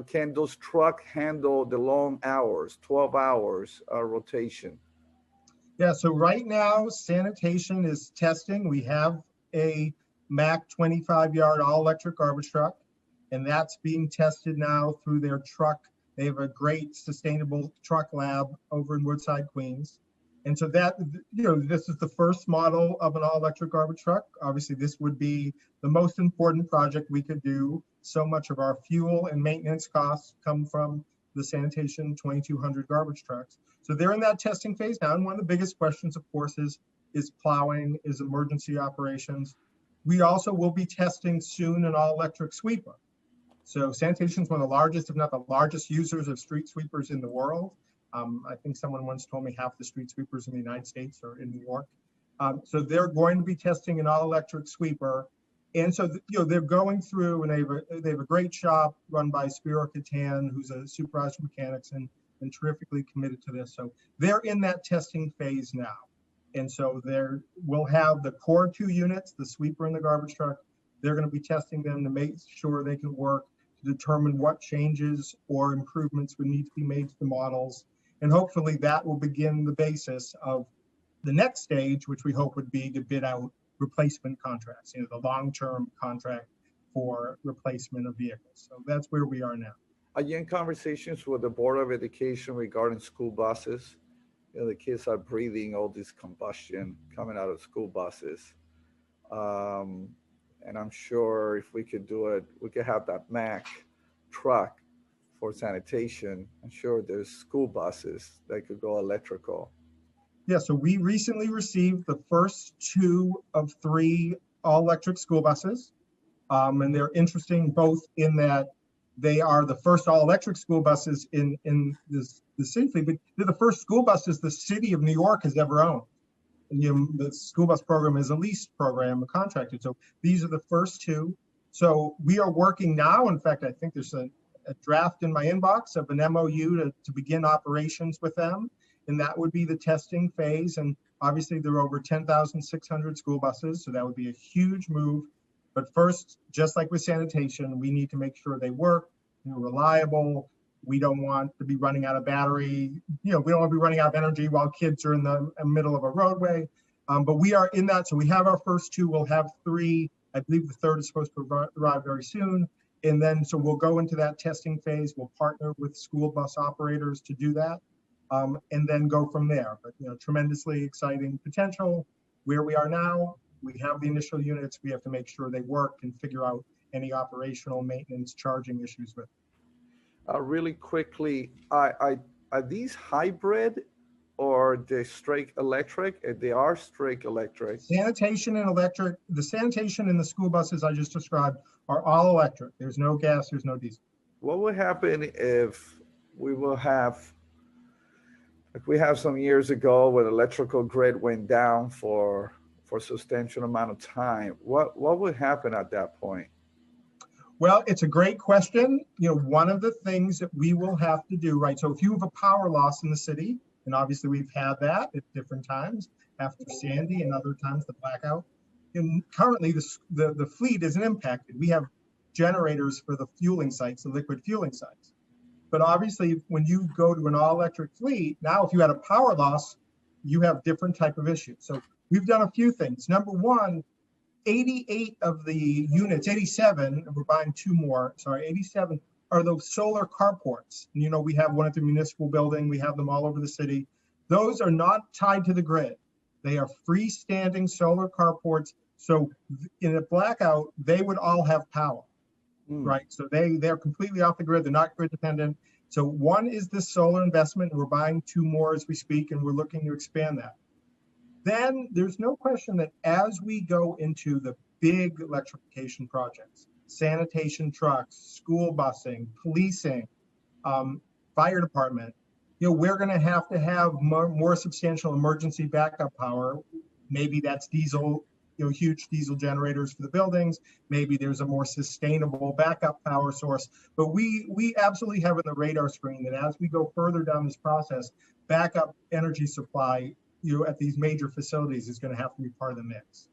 can those trucks handle the long hours, 12 hours rotation? Yeah, so right now, sanitation is testing. We have a Mack 25-yard all-electric garbage truck, and that's being tested now through their truck. They have a great sustainable truck lab over in Woodside, Queens. And so that, this is the first model of an all-electric garbage truck. Obviously, this would be the most important project we could do. So much of our fuel and maintenance costs come from the sanitation 2200 garbage trucks. So they're in that testing phase now. And one of the biggest questions, of course, is plowing, is emergency operations. We also will be testing soon an all-electric sweeper. So sanitation is one of the largest, if not the largest, users of street sweepers in the world. I think someone once told me half the street sweepers in the United States are in New York. So they're going to be testing an all-electric sweeper. And so, they're going through, and they have a great shop run by Spiro Catan, who's a supervisor of mechanics and terrifically committed to this. So they're in that testing phase now. And so we'll have the core 2 units, the sweeper and the garbage truck. They're going to be testing them to make sure they can work, to determine what changes or improvements would need to be made to the models. And hopefully that will begin the basis of the next stage, which we hope would be to bid out replacement contracts, the long-term contract for replacement of vehicles. So that's where we are now. Are you in conversations with the Board of Education regarding school buses? The kids are breathing all this combustion coming out of school buses. And I'm sure if we could do it, we could have that Mack truck for sanitation. I'm sure there's school buses that could go electrical. Yeah, so we recently received the first 2 of 3 all-electric school buses. And they're interesting both in that they are the first all-electric school buses in the city, but they're the first school buses the city of New York has ever owned. And, the school bus program is a lease program, contracted. So these are the first 2. So we are working now. In fact, I think there's a draft in my inbox of an MOU to begin operations with them. And that would be the testing phase. And obviously there are over 10,600 school buses. So that would be a huge move. But first, just like with sanitation, we need to make sure they work, reliable. We don't want to be running out of battery. We don't want to be running out of energy while kids are in the middle of a roadway. But we are in that. So we have our first 2. We'll have 3. I believe the 3rd is supposed to arrive very soon. And then, so we'll go into that testing phase. We'll partner with school bus operators to do that. And then go from there. But, tremendously exciting potential. Where we are now, we have the initial units. We have to make sure they work and figure out any operational maintenance charging issues with it. Really quickly, are these hybrid or they straight electric? They are straight electric. Sanitation and electric, the sanitation in the school buses I just described are all electric. There's no gas, there's no diesel. What would happen if we will have, like we have some years ago when electrical grid went down for a substantial amount of time? What would happen at that point? Well, it's a great question. One of the things that we will have to do, right? So if you have a power loss in the city, and obviously we've had that at different times after Sandy and other times the blackout. And currently the fleet isn't impacted. We have generators for the fueling sites, the liquid fueling sites. But obviously when you go to an all electric fleet, now if you had a power loss, you have different type of issues. So we've done a few things. Number one, 88 of the units, 87, and we're buying 2 more, sorry, 87 are those solar carports. You know, we have one at the municipal building, we have them all over the city. Those are not tied to the grid. They are freestanding solar carports. So in a blackout, they would all have power, right? So they're completely off the grid, they're not grid dependent. So one is this solar investment, and we're buying 2 more as we speak, and we're looking to expand that. Then there's no question that as we go into the big electrification projects, sanitation trucks, school busing, policing, fire department, you know, we're going to have more substantial emergency backup power. Maybe that's diesel, you know, huge diesel generators for the buildings. Maybe there's a more sustainable backup power source. But we absolutely have on the radar screen that as we go further down this process, backup energy supply, you know, at these major facilities is going to have to be part of the mix.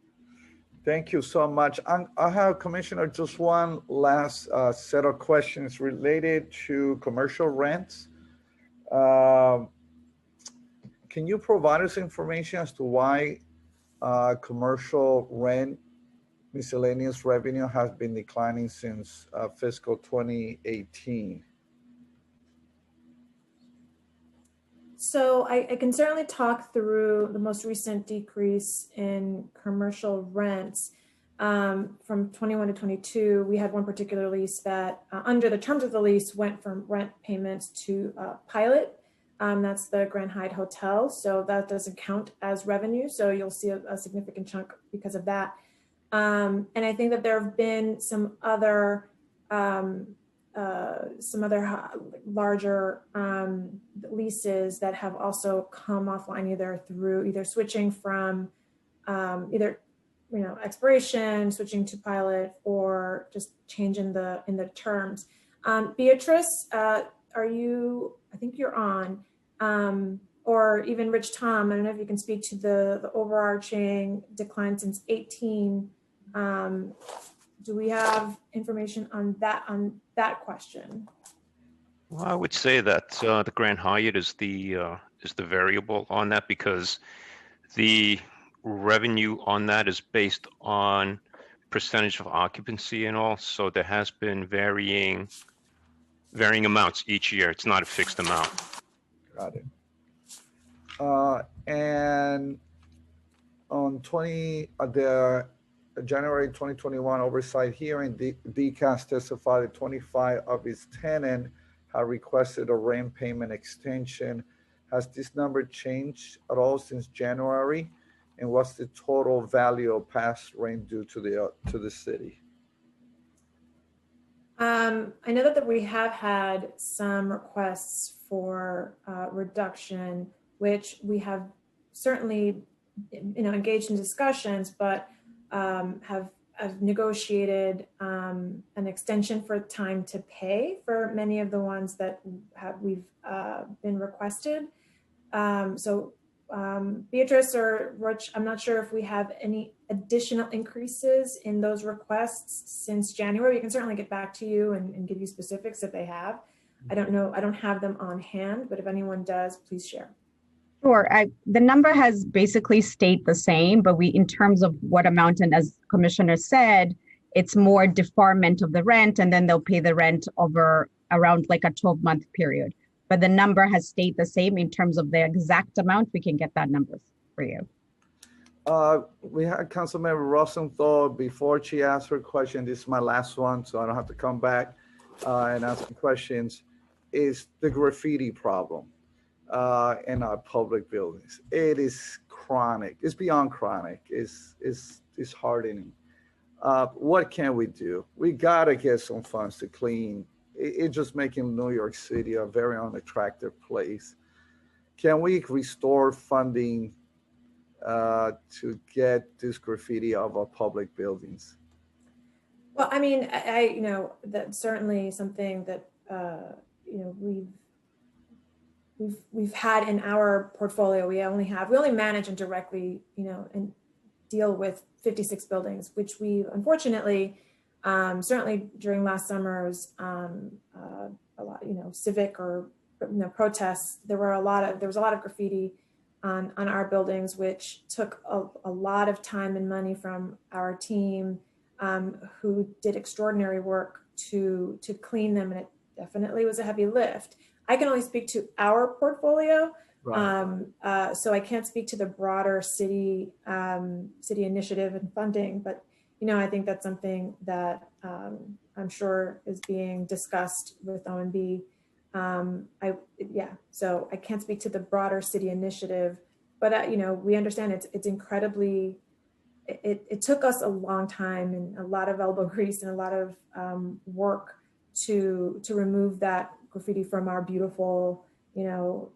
Thank you so much. I have, Commissioner, just one last set of questions related to commercial rents. Can you provide us information as to why commercial rent miscellaneous revenue has been declining since fiscal 2018? So I can certainly talk through the most recent decrease in commercial rents. From 21 to 22, we had one particular lease that under the terms of the lease went from rent payments to pilot. That's the Grand Hyatt Hotel. So that doesn't count as revenue. So you'll see a significant chunk because of that. And I think that there have been some other larger leases that have also come offline, either through switching from expiration, switching to pilot, or just change in the terms. Beatrice, are you? I think you're on, or even Rich Tom. I don't know if you can speak to the overarching decline since 18. Do we have information on that question? Well, I would say that the Grand Hyatt is the variable on that, because the revenue on that is based on percentage of occupancy and all. So there has been varying amounts each year. It's not a fixed amount. Got it. And on the January 2021 oversight hearing, DCAS testified that 25 of its tenants have requested a rent payment extension. Has this number changed at all since January? And what's the total value of past rent due to the city? I know that we have had some requests for reduction, which we have certainly, engaged in discussions, but have negotiated an extension for time to pay for many of the ones that we've been requested. So Beatrice or Rich, I'm not sure if we have any additional increases in those requests since January. We can certainly get back to you and give you specifics if they have. I don't know, I don't have them on hand, but if anyone does, please share. Sure. The number has basically stayed the same, but in terms of what amount, and as Commissioner said, it's more deferment of the rent, and then they'll pay the rent over around like a 12-month period. But the number has stayed the same in terms of the exact amount. We can get that number for you. We had Councilmember Rosenthal before she asked her question. This is my last one, so I don't have to come back and ask questions. Is the graffiti problem in our public buildings? It is chronic. It's beyond chronic. It's hardening. What can we do? We gotta get some funds to clean. It's just making New York City a very unattractive place. Can we restore funding to get this graffiti out of our public buildings? Well, I mean, that's certainly something that we've had in our portfolio. We only manage and directly, and deal with 56 buildings, which we unfortunately, certainly during last summer's a lot, civic or protests, there was a lot of graffiti on our buildings, which took a lot of time and money from our team, who did extraordinary work to clean them, and it definitely was a heavy lift. I can only speak to our portfolio, so I can't speak to the broader city initiative and funding. But I think that's something that I'm sure is being discussed with OMB. So I can't speak to the broader city initiative, but we understand it's incredibly. It took us a long time and a lot of elbow grease and a lot of work to remove that graffiti from our beautiful,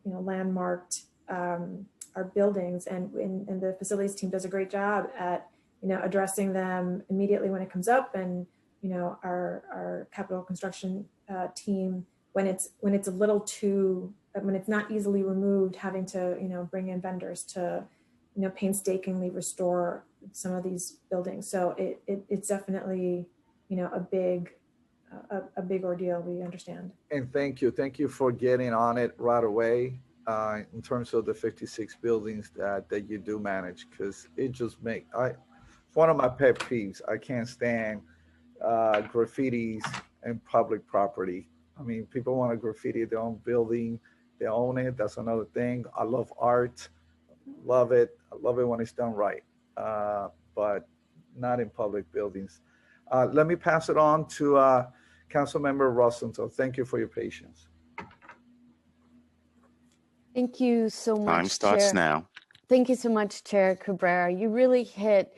landmarked our buildings, and the facilities team does a great job at addressing them immediately when it comes up, and our capital construction team when it's a little too, when it's not easily removed, having to bring in vendors to painstakingly restore some of these buildings. So it's definitely a big ordeal. We understand. And thank you for getting on it right away in terms of the 56 buildings that you do manage, because it just one of my pet peeves. I can't stand graffitis in public property. I mean, people want to graffiti their own building, they own it. That's another thing. I love art, love it. I love it when it's done right, but not in public buildings. Let me pass it on to Councilmember Rosenthal. Thank you for your patience. Thank you so much, Time starts Chair. now. Thank you so much, Chair Cabrera. You really hit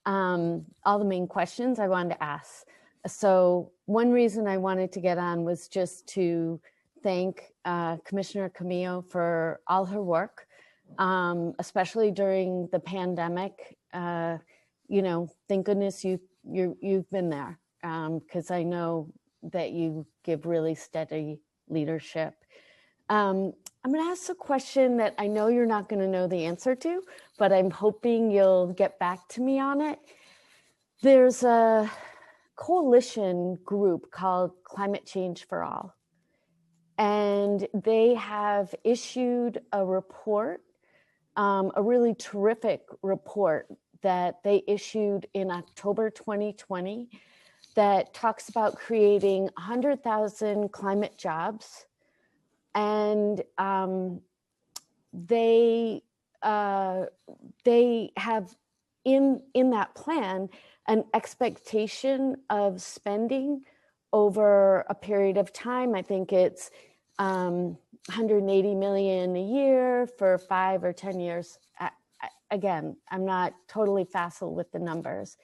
all the main questions I wanted to ask. So one reason I wanted to get on was just to thank Commissioner Camillo for all her work, especially during the pandemic. Thank goodness you've been there, because I know that you give really steady leadership. I'm going to ask a question that I know you're not going to know the answer to, but I'm hoping you'll get back to me on it. There's a coalition group called Climate Change for All, and they have issued a report, a really terrific report that they issued in October 2020 that talks about creating 100,000 climate jobs. And they have in that plan an expectation of spending over a period of time. I think it's 180 million a year for 5 or 10 years. Again, I'm not totally facile with the numbers,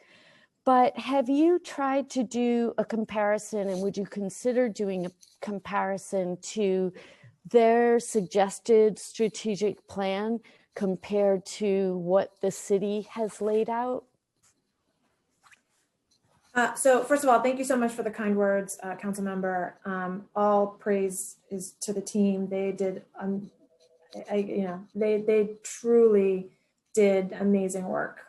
but have you tried to do a comparison, and would you consider doing a comparison to their suggested strategic plan compared to what the city has laid out? So first of all, thank you so much for the kind words, Council Member. All praise is to the team. They did, they truly did amazing work.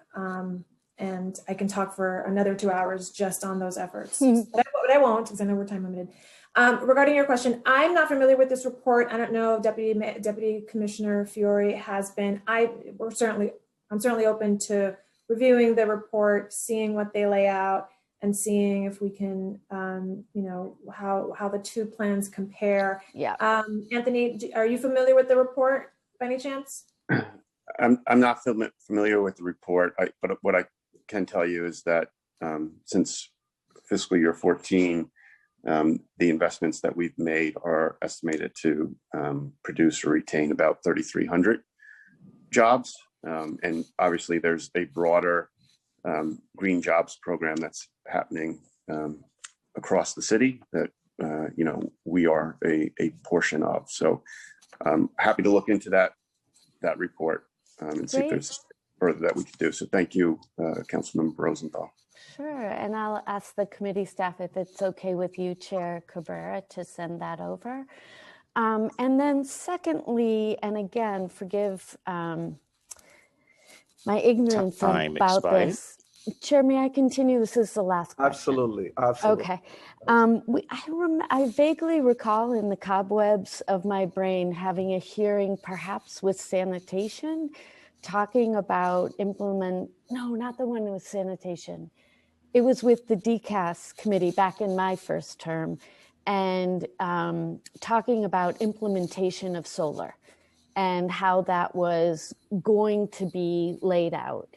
And I can talk for another 2 hours just on those efforts, but I won't, because I know we're time limited. Regarding your question, I'm not familiar with this report. I don't know if Deputy Commissioner Fiore has been. I'm certainly open to reviewing the report, seeing what they lay out, and seeing if we can, how the two plans compare. Yeah. Anthony, are you familiar with the report by any chance? I'm not familiar with the report, but what I can tell you is that since fiscal year 14, the investments that we've made are estimated to produce or retain about 3,300 jobs. And obviously there's a broader green jobs program that's happening across the city that, we are a portion of. So I'm happy to look into that report and see if there's further that we could do. So thank you, Councilmember Rosenthal. Sure, and I'll ask the committee staff if it's okay with you, Chair Cabrera, to send that over. And then secondly, and again, forgive my ignorance about this. Chair, may I continue? This is the last question. Absolutely, absolutely. Okay. I vaguely recall in the cobwebs of my brain having a hearing, perhaps with sanitation, talking about no, not the one with sanitation. It was with the DCAS committee back in my first term, and talking about implementation of solar and how that was going to be laid out.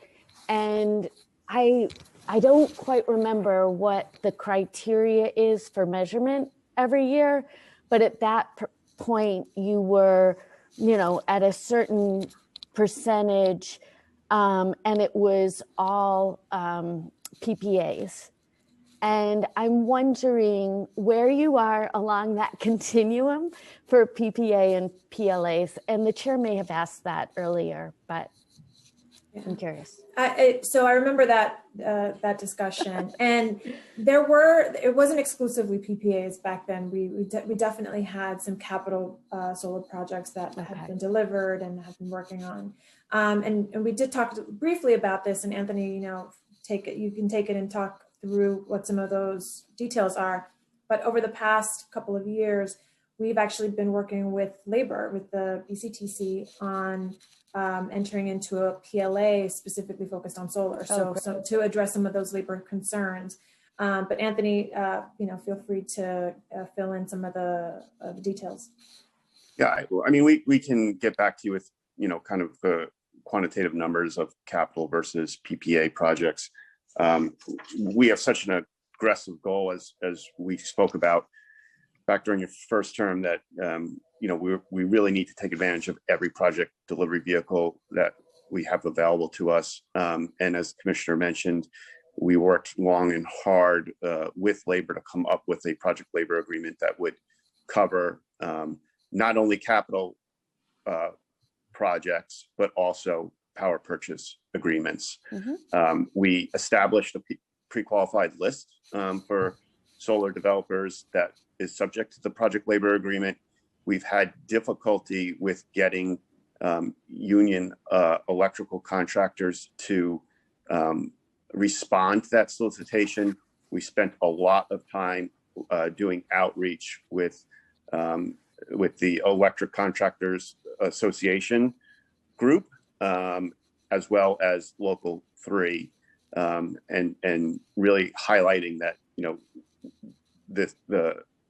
And I don't quite remember what the criteria is for measurement every year, but at that point you were, at a certain percentage, and it was all PPAs. And I'm wondering where you are along that continuum for PPA and PLAs. And the chair may have asked that earlier, but I'm curious. So I remember that discussion, and it wasn't exclusively PPAs back then. We definitely had some capital solar projects that had been delivered and have been working on. And we did talk briefly about this, and Anthony, you can take it and talk through what some of those details are. But over the past couple of years, we've actually been working with labor, with the BCTC, on entering into a PLA specifically focused on solar. So to address some of those labor concerns. But Anthony, feel free to fill in some of the details. Yeah, we can get back to you with, kind of the quantitative numbers of capital versus PPA projects. We have such an aggressive goal, as we spoke about back during your first term, that we really need to take advantage of every project delivery vehicle that we have available to us. And as the Commissioner mentioned, we worked long and hard with labor to come up with a project labor agreement that would cover not only capital projects, but also power purchase agreements. We established a pre-qualified list for solar developers that is subject to the project labor agreement. We've had difficulty with getting union electrical contractors to respond to that solicitation. We spent a lot of time doing outreach with the Electric Contractors Association group, as well as Local 3, and really highlighting that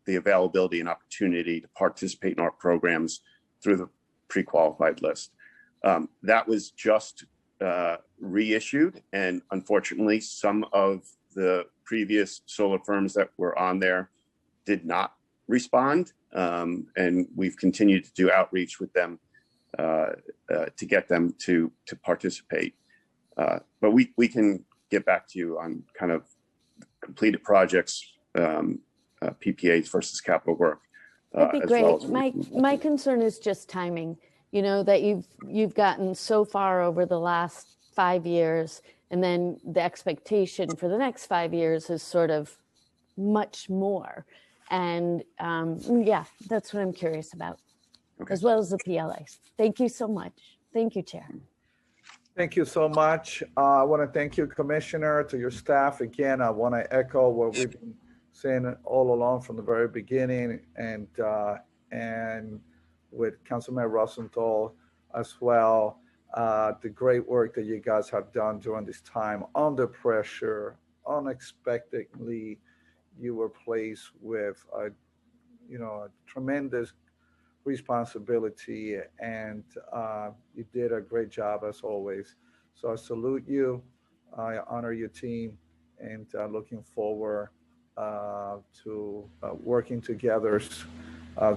the availability and opportunity to participate in our programs through the pre-qualified list. That was just reissued, and unfortunately, some of the previous solar firms that were on there did not respond, and we've continued to do outreach with them to get them to participate. But we can get back to you on kind of completed projects, PPAs versus capital work. That'd be great. My concern is just timing. That you've gotten so far over the last 5 years, and then the expectation for the next 5 years is sort of much more. And that's what I'm curious about, as well as the PLAs. Thank you so much. Thank you, Chair. Thank you so much. I want to thank you, Commissioner, to your staff. Again, I want to echo what we've been saying all along from the very beginning, and with Councilman Rosenthal as well, the great work that you guys have done during this time under pressure. Unexpectedly, you were placed with a tremendous responsibility, and you did a great job as always. So I salute you, I honor your team, and looking forward to working together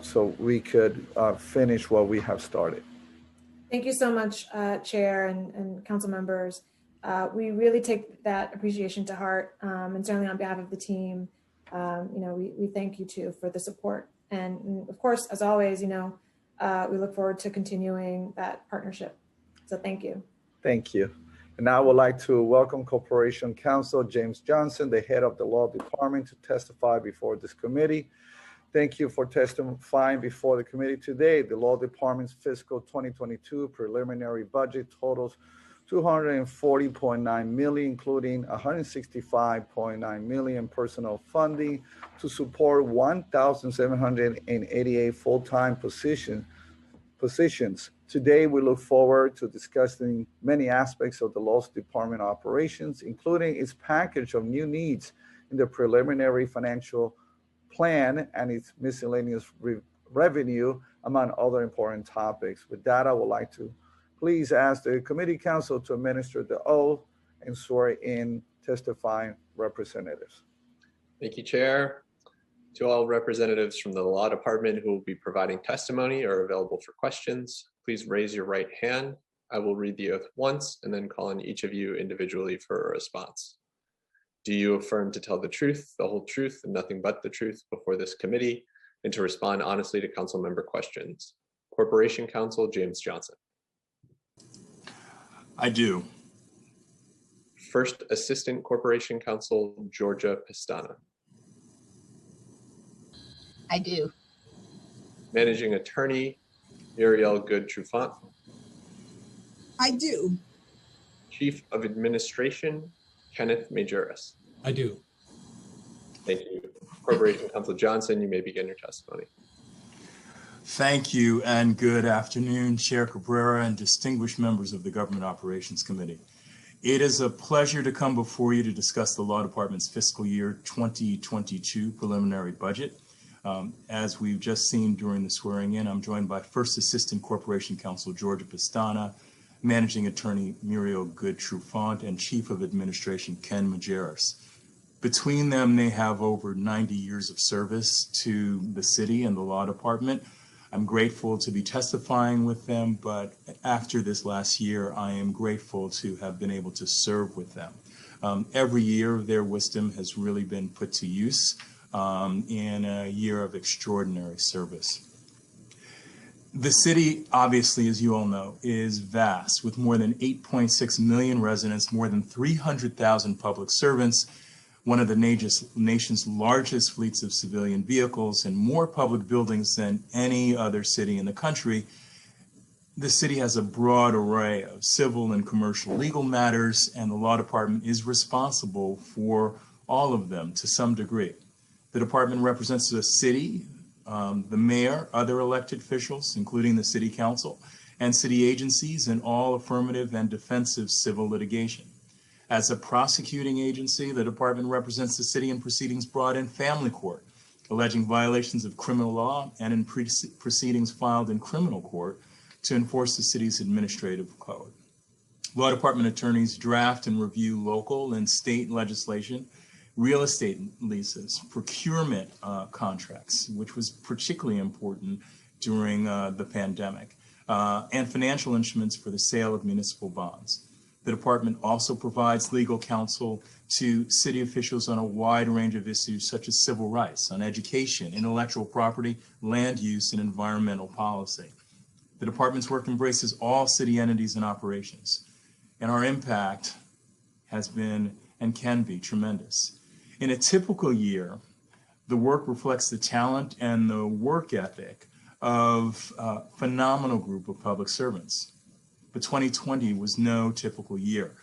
so we could finish what we have started. Thank you so much, Chair and council members. We really take that appreciation to heart, and certainly on behalf of the team, we thank you too for the support. And of course, as always, we look forward to continuing that partnership. So thank you. Thank you. And now I would like to welcome Corporation Counsel James Johnson, the head of the Law Department, to testify before this committee. Thank you for testifying before the committee today. The Law Department's fiscal 2022 preliminary budget totals $240.9 million, including $165.9 million personal funding to support 1,788 full-time positions. Today, we look forward to discussing many aspects of the Laws Department operations, including its package of new needs in the preliminary financial plan and its miscellaneous revenue, among other important topics. With that, I would like to please ask the committee counsel to administer the oath and swear in testifying representatives. Thank you, Chair. To all representatives from the Law Department who will be providing testimony or available for questions, please raise your right hand. I will read the oath once and then call on each of you individually for a response. Do you affirm to tell the truth, the whole truth, and nothing but the truth before this committee, and to respond honestly to council member questions? Corporation Counsel James Johnson. I do. First Assistant Corporation Counsel Georgia Pestana. I do. Managing Attorney Muriel Good-Trufant. I do. Chief of Administration Kenneth Majoris. I do. Thank you. Corporation Counsel Johnson, you may begin your testimony. Thank you and good afternoon, Chair Cabrera and distinguished members of the Government Operations Committee. It is a pleasure to come before you to discuss the Law Department's fiscal year 2022 preliminary budget. As we've just seen during the swearing in, I'm joined by First Assistant Corporation Counsel Georgia Pestana, Managing Attorney Muriel Good-Trufant, and Chief of Administration Ken Majoris. Between them, they have over 90 years of service to the city and the Law Department. I'm grateful to be testifying with them, but after this last year, I am grateful to have been able to serve with them. Every year, their wisdom has really been put to use in a year of extraordinary service. The city, obviously, as you all know, is vast, with more than 8.6 million residents, more than 300,000 public servants, one of the nation's largest fleets of civilian vehicles, and more public buildings than any other city in the country. The city has a broad array of civil and commercial legal matters, and the Law Department is responsible for all of them to some degree. The department represents the city, the mayor, other elected officials, including the city council, and city agencies in all affirmative and defensive civil litigation. As a prosecuting agency, the department represents the city in proceedings brought in family court, alleging violations of criminal law, and in proceedings filed in criminal court to enforce the city's administrative code. Law Department attorneys draft and review local and state legislation, real estate leases, procurement contracts, which was particularly important during the pandemic, and financial instruments for the sale of municipal bonds. The department also provides legal counsel to city officials on a wide range of issues such as civil rights, on education, intellectual property, land use, and environmental policy. The department's work embraces all city entities and operations, and our impact has been and can be tremendous. In a typical year, the work reflects the talent and the work ethic of a phenomenal group of public servants. But 2020 was no typical year.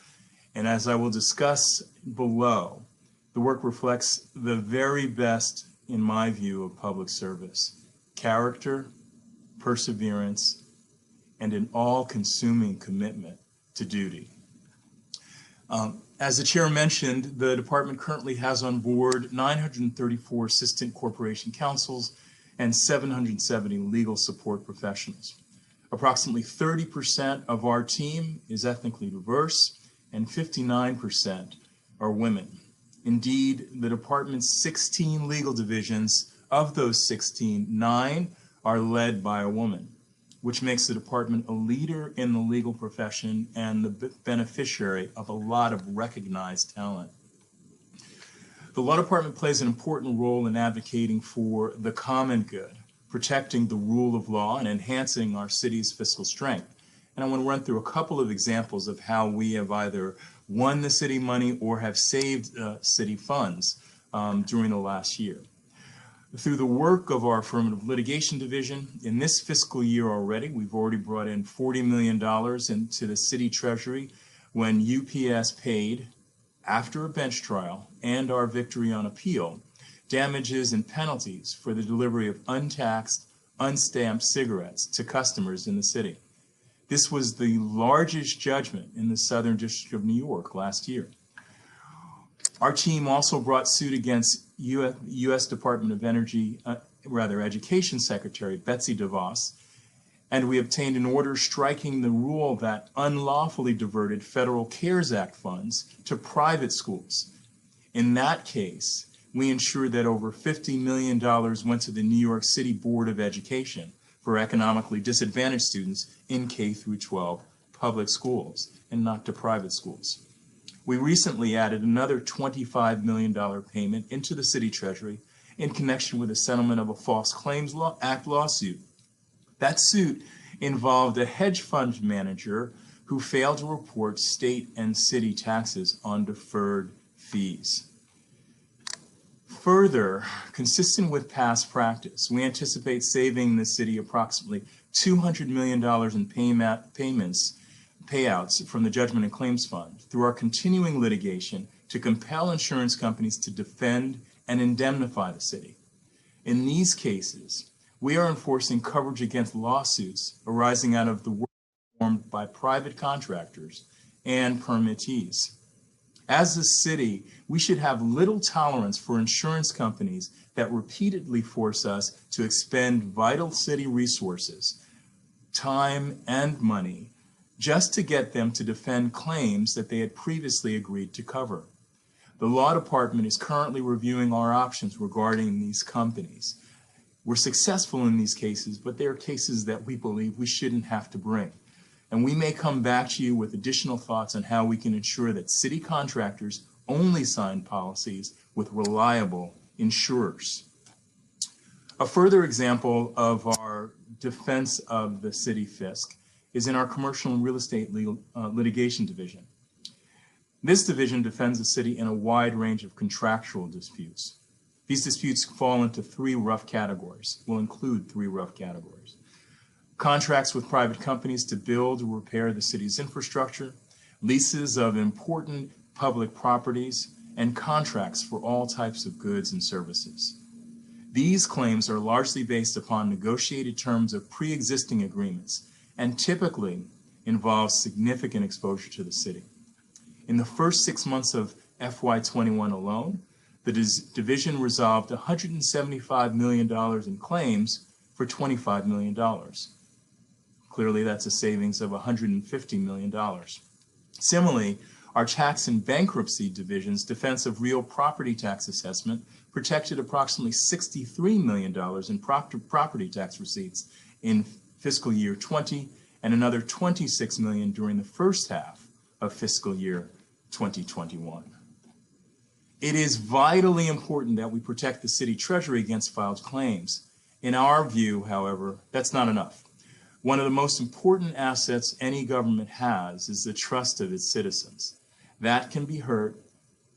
And as I will discuss below, the work reflects the very best, in my view, of public service: character, perseverance, and an all-consuming commitment to duty. As the chair mentioned, the department currently has on board 934 assistant corporation counsels and 770 legal support professionals. Approximately 30% of our team is ethnically diverse, and 59% are women. Indeed, the department's 16 legal divisions, of those 16, 9 are led by a woman, which makes the department a leader in the legal profession and the beneficiary of a lot of recognized talent. The Law Department plays an important role in advocating for the common good, protecting the rule of law, and enhancing our city's fiscal strength. And I want to run through a couple of examples of how we have either won the city money or have saved city funds during the last year. Through the work of our affirmative litigation division, in this fiscal year already, we've already brought in $40 million into the city treasury when UPS paid, after a bench trial and our victory on appeal, damages and penalties for the delivery of untaxed, unstamped cigarettes to customers in the city. This was the largest judgment in the Southern District of New York last year. Our team also brought suit against U.S. Department of Energy, Education Secretary Betsy DeVos, and we obtained an order striking the rule that unlawfully diverted federal CARES Act funds to private schools. In that case, we ensured that over $50 million went to the New York City Board of Education for economically disadvantaged students in K through 12 public schools and not to private schools. We recently added another $25 million payment into the city treasury in connection with the settlement of a False Claims Act lawsuit. That suit involved a hedge fund manager who failed to report state and city taxes on deferred fees. Further, consistent with past practice, we anticipate saving the city approximately $200 million in payouts from the Judgment and Claims Fund through our continuing litigation to compel insurance companies to defend and indemnify the city. In these cases, we are enforcing coverage against lawsuits arising out of the work performed by private contractors and permittees. As a city, we should have little tolerance for insurance companies that repeatedly force us to expend vital city resources, time and money, just to get them to defend claims that they had previously agreed to cover. The law department is currently reviewing our options regarding these companies. We're successful in these cases, but they are cases that we believe we shouldn't have to bring. And we may come back to you with additional thoughts on how we can ensure that city contractors only sign policies with reliable insurers. A further example of our defense of the city fisc is in our commercial and real estate litigation division. This division defends the city in a wide range of contractual disputes. These disputes fall into three rough categories, will include three rough categories. Contracts with private companies to build or repair the city's infrastructure, leases of important public properties, and contracts for all types of goods and services. These claims are largely based upon negotiated terms of pre-existing agreements and typically involve significant exposure to the city. In the first 6 months of FY21 alone, the division resolved $175 million in claims for $25 million. Clearly, that's a savings of $150 million. Similarly, our tax and bankruptcy division's defense of real property tax assessment protected approximately $63 million in property tax receipts in fiscal year 20 and another $26 million during the first half of fiscal year 2021. It is vitally important that we protect the city treasury against filed claims. In our view, however, that's not enough. One of the most important assets any government has is the trust of its citizens. That can be hurt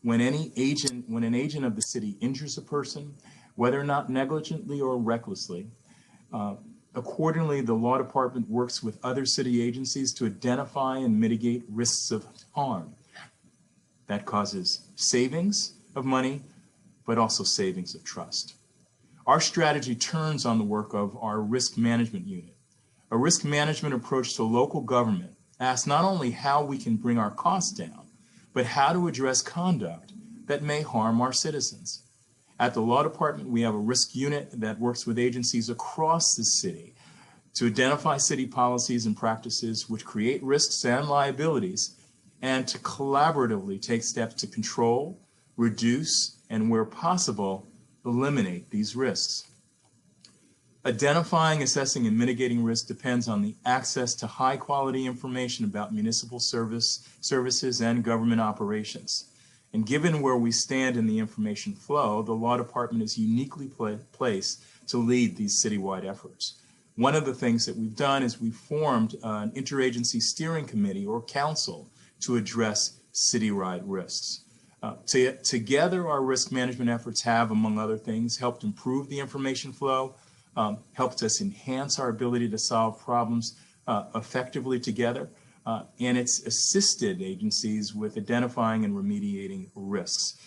when an agent of the city injures a person, whether or not negligently or recklessly. Accordingly, the law department works with other city agencies to identify and mitigate risks of harm. That causes savings of money, but also savings of trust. Our strategy turns on the work of our risk management unit. A risk management approach to local government asks not only how we can bring our costs down, but how to address conduct that may harm our citizens. At the law department, we have a risk unit that works with agencies across the city to identify city policies and practices which create risks and liabilities, and to collaboratively take steps to control, reduce, and where possible, eliminate these risks. Identifying, assessing, and mitigating risk depends on the access to high-quality information about municipal services and government operations. And given where we stand in the information flow, the law department is uniquely placed to lead these citywide efforts. One of the things that we've done is we've formed an interagency steering committee or council to address citywide risks. Together, our risk management efforts have, among other things, helped improve the information flow, helped us enhance our ability to solve problems effectively together, and it's assisted agencies with identifying and remediating risks.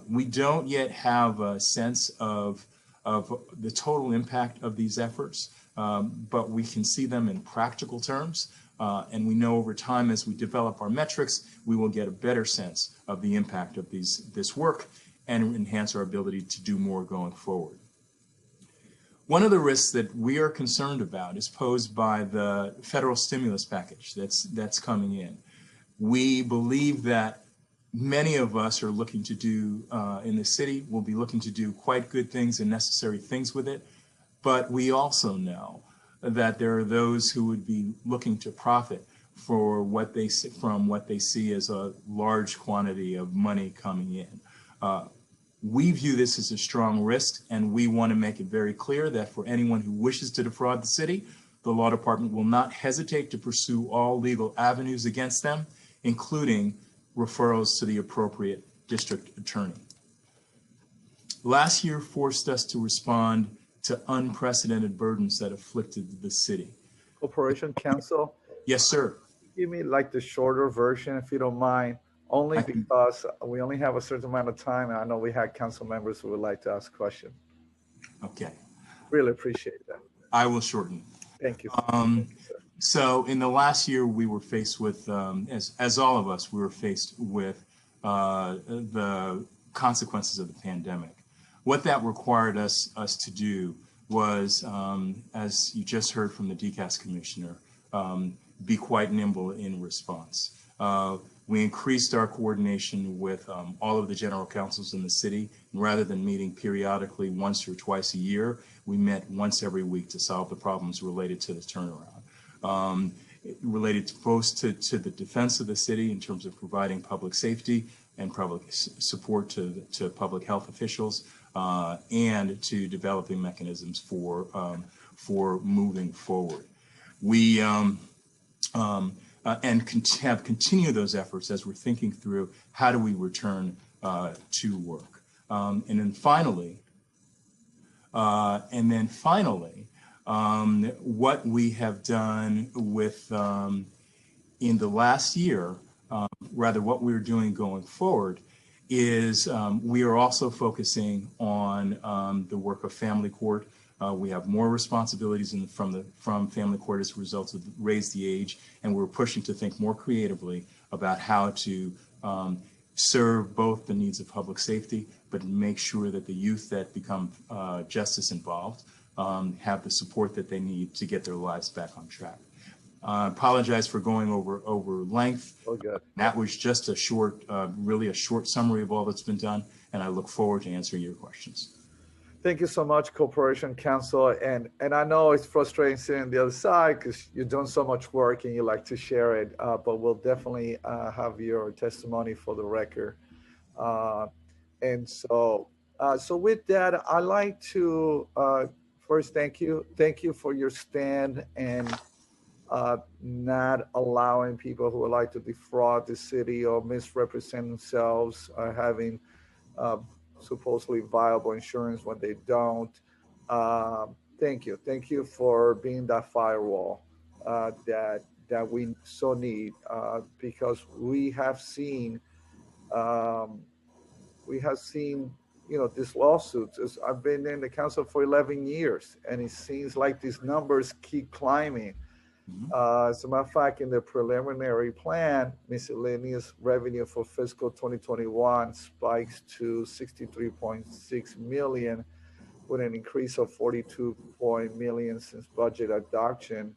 We don't yet have a sense of the total impact of these efforts, but we can see them in practical terms. And we know over time, as we develop our metrics, we will get a better sense of the impact of this work and enhance our ability to do more going forward. One of the risks that we are concerned about is posed by the federal stimulus package that's coming in. We believe that many of us are looking to do in the city, will be looking to do quite good things and necessary things with it, but we also know that there are those who would be looking to profit for what they from what they see as a large quantity of money coming in. We view this as a strong risk, and we want to make it very clear that for anyone who wishes to defraud the city, the law department will not hesitate to pursue all legal avenues against them, including referrals to the appropriate district attorney. Last year forced us to respond to unprecedented burdens that afflicted the city. Corporation Counsel? Yes, sir. Give me like the shorter version, if you don't mind, only because we only have a certain amount of time, and I know we had council members who would like to ask questions. Okay. Really appreciate that. I will shorten. Thank you. So in the last year, we were faced with, as all of us, we were faced with the consequences of the pandemic. What that required us to do was, as you just heard from the DCAS commissioner, be quite nimble in response. We increased our coordination with all of the general counsels in the city. And rather than meeting periodically once or twice a year, we met once every week to solve the problems related to the turnaround. Related both to the defense of the city in terms of providing public safety and public support to public health officials, and to developing mechanisms for moving forward. We and have continued those efforts as we're thinking through how do we return to work. And then finally, what we have done with in the last year, rather what we're doing going forward, is we are also focusing on the work of family court. We have more responsibilities from family court as a result of raise the age, and we're pushing to think more creatively about how to serve both the needs of public safety, but make sure that the youth that become justice involved have the support that they need to get their lives back on track. I apologize for going over length. Oh, good. That was just a short, really a short summary of all that's been done, and I look forward to answering your questions. Thank you so much, Corporation Counsel. And I know it's frustrating sitting on the other side because you're doing so much work and you like to share it, but we'll definitely have your testimony for the record. And so with that, I'd like to first thank you. Thank you for your stand and not allowing people who would like to defraud the city or misrepresent themselves having supposedly viable insurance when they don't. Thank you. Thank you for being that firewall that we so need because we have seen these lawsuits. I've been in the council for 11 years and it seems like these numbers keep climbing. As a matter of fact, in the preliminary plan, miscellaneous revenue for fiscal 2021 spikes to 63.6 million with an increase of 42 million since budget adoption.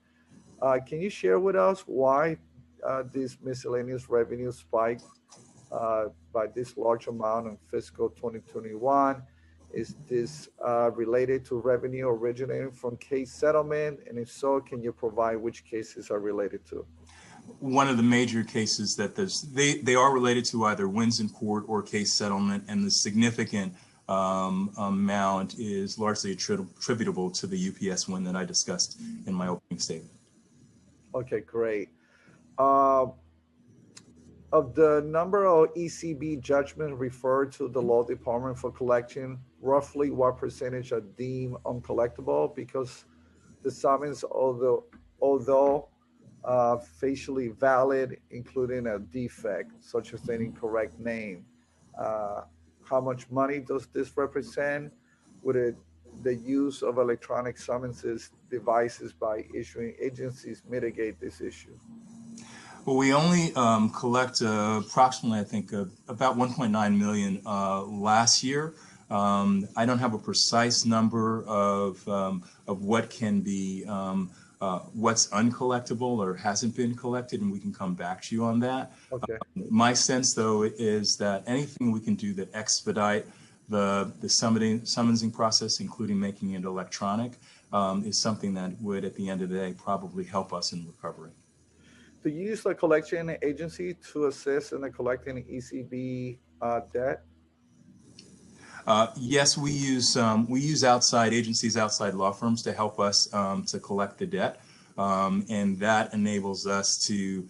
Can you share with us why this miscellaneous revenue spiked by this large amount in fiscal 2021? Is this related to revenue originating from case settlement? And if so, can you provide which cases are related to? One of the major cases that they are related to either wins in court or case settlement, and the significant amount is largely attributable to the UPS win that I discussed in my opening statement. Okay, great. Of the number of ECB judgments referred to the law department for collection, roughly what percentage are deemed uncollectible? Because the summons, although facially valid, including a defect, such as an incorrect name. How much money does this represent? Would the use of electronic summonses devices by issuing agencies mitigate this issue? Well, we only collect approximately, I think, about 1.9 million last year. I don't have a precise number of what can be, what's uncollectible or hasn't been collected, and we can come back to you on that. Okay. My sense, though, is that anything we can do that expedite the summoning process, including making it electronic, is something that would, at the end of the day, probably help us in recovery. Do you use the collection agency to assist in the collecting ECB debt? Yes, we use outside agencies, outside law firms to help us to collect the debt, and that enables us to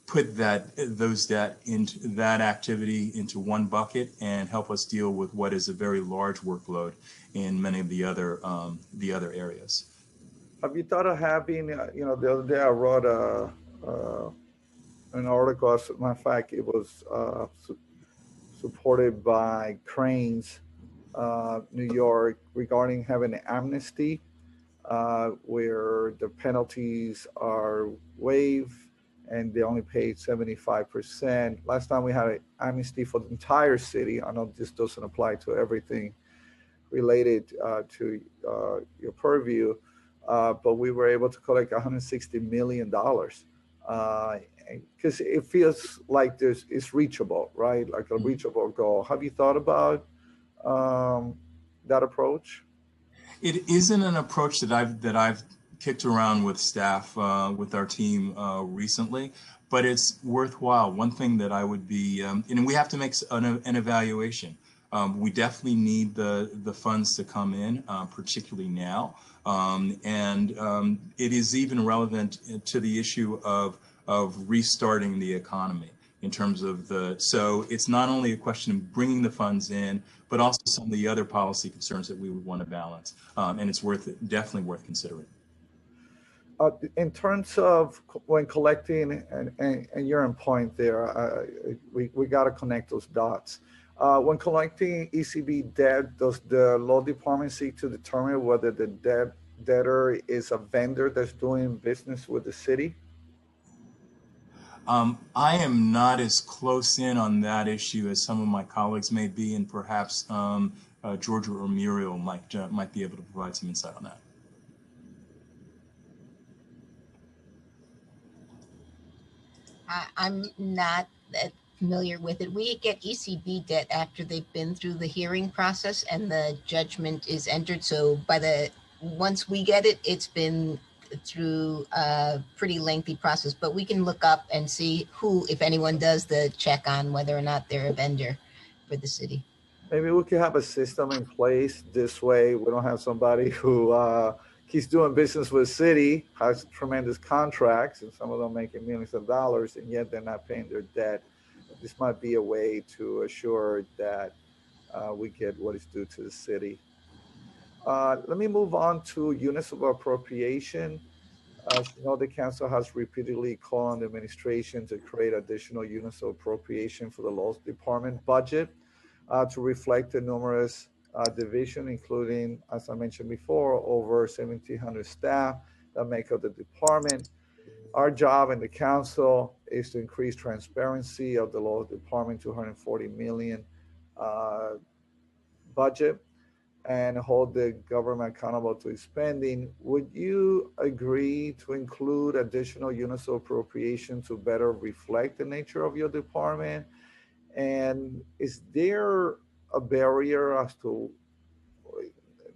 put those debt into that activity into one bucket and help us deal with what is a very large workload in many of the other areas. Have you thought of having, the other day I wrote an article, as a matter of fact, it was supported by Cranes, New York, regarding having an amnesty where the penalties are waived and they only paid 75%. Last time we had an amnesty for the entire city. I know this doesn't apply to everything related to your purview, but we were able to collect $160 million because it feels like it's reachable, right? Like a reachable goal. Have you thought about that approach? It isn't an approach that I've kicked around with staff, with our team recently, but it's worthwhile. One thing that I would be, and we have to make an evaluation. We definitely need the funds to come in, particularly now. And it is even relevant to the issue of restarting the economy in terms of so it's not only a question of bringing the funds in, but also some of the other policy concerns that we would want to balance. And it's definitely worth considering. In terms of when collecting, and you're on point there, we got to connect those dots. When collecting ECB debt, does the law department seek to determine whether the debtor is a vendor that's doing business with the city? I am not as close in on that issue as some of my colleagues may be, and perhaps Georgia or Muriel might be able to provide some insight on that. I'm not that familiar with it. We get ECB debt after they've been through the hearing process and the judgment is entered. So once we get it, it's been through a pretty lengthy process, but we can look up and see who, if anyone, does the check on whether or not they're a vendor for the city. Maybe we could have a system in place. This way we don't have somebody who keeps doing business with the city, has tremendous contracts, and some of them making millions of dollars, and yet they're not paying their debt. This might be a way to assure that we get what is due to the city. Let me move on to units of appropriation. As you know, the council has repeatedly called on the administration to create additional units of appropriation for the law department budget to reflect the numerous division, including, as I mentioned before, over 1,700 staff that make up the department. Our job in the council is to increase transparency of the law department to $140 million budget and hold the government accountable to its spending. Would you agree to include additional units of appropriation to better reflect the nature of your department? And is there a barrier as to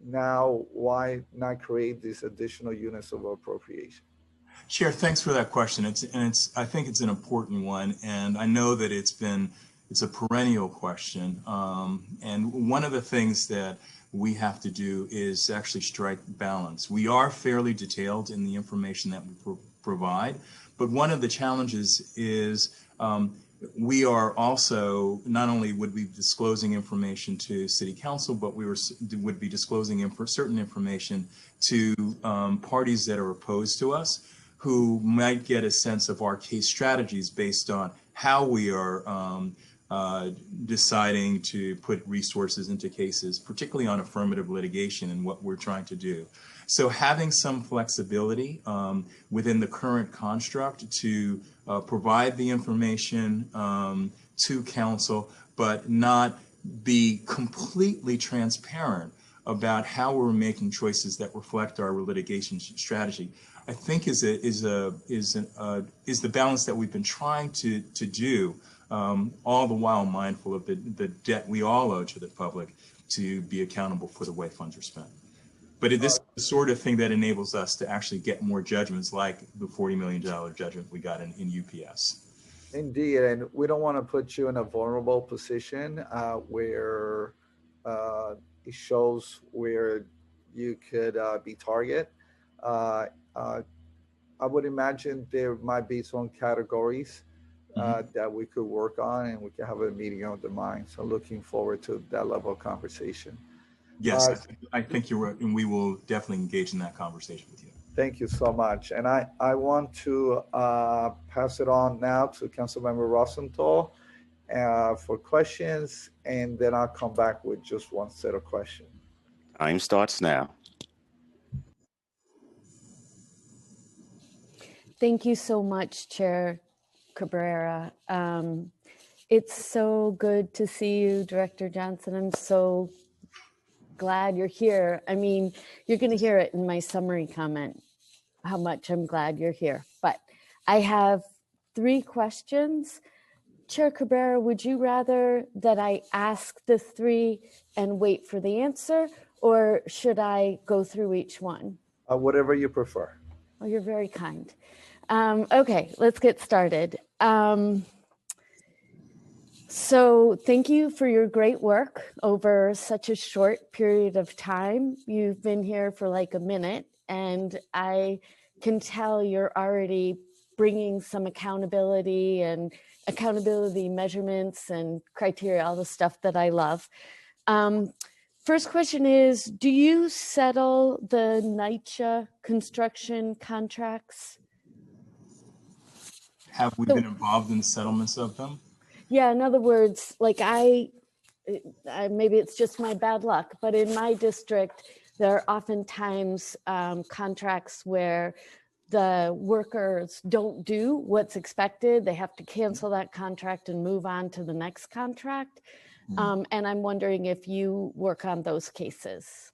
now why not create these additional units of appropriation? Chair, thanks for that question. I think it's an important one, and I know that it's a perennial question. And one of the things that we have to do is actually strike balance. We are fairly detailed in the information that we provide, but one of the challenges is we are also, not only would we be disclosing information to City Council, but we would be disclosing certain information to parties that are opposed to us, who might get a sense of our case strategies based on how we are deciding to put resources into cases, particularly on affirmative litigation and what we're trying to do. So having some flexibility within the current construct to provide the information to council, but not be completely transparent about how we're making choices that reflect our litigation strategy, I think is the balance that we've been trying to do, all the while mindful of the debt we all owe to the public to be accountable for the way funds are spent. But this is the sort of thing that enables us to actually get more judgments like the $40 million judgment we got in UPS. Indeed, and we don't want to put you in a vulnerable position where it shows where you could be target. I would imagine there might be some categories that we could work on, and we can have a meeting of the mind. So looking forward to that level of conversation. Yes, I think you're right, and we will definitely engage in that conversation with you. Thank you so much. And I want to pass it on now to Councilmember Rosenthal for questions, and then I'll come back with just one set of questions. Time starts now. Thank you so much, Chair Cabrera. It's so good to see you, Director Johnson. I'm so glad you're here. I mean, you're going to hear it in my summary comment, how much I'm glad you're here. But I have 3 questions. Chair Cabrera, would you rather that I ask the 3 and wait for the answer, or should I go through each one? Whatever you prefer. Oh, you're very kind. Okay, let's get started. So thank you for your great work over such a short period of time. You've been here for like a minute, and I can tell you're already bringing some accountability and accountability measurements and criteria, all the stuff that I love. First question is, do you settle the NYCHA construction contracts? Have we been involved in the settlements of them? Yeah, in other words, like maybe it's just my bad luck, but in my district, there are oftentimes contracts where the workers don't do what's expected. They have to cancel that contract and move on to the next contract. And I'm wondering if you work on those cases.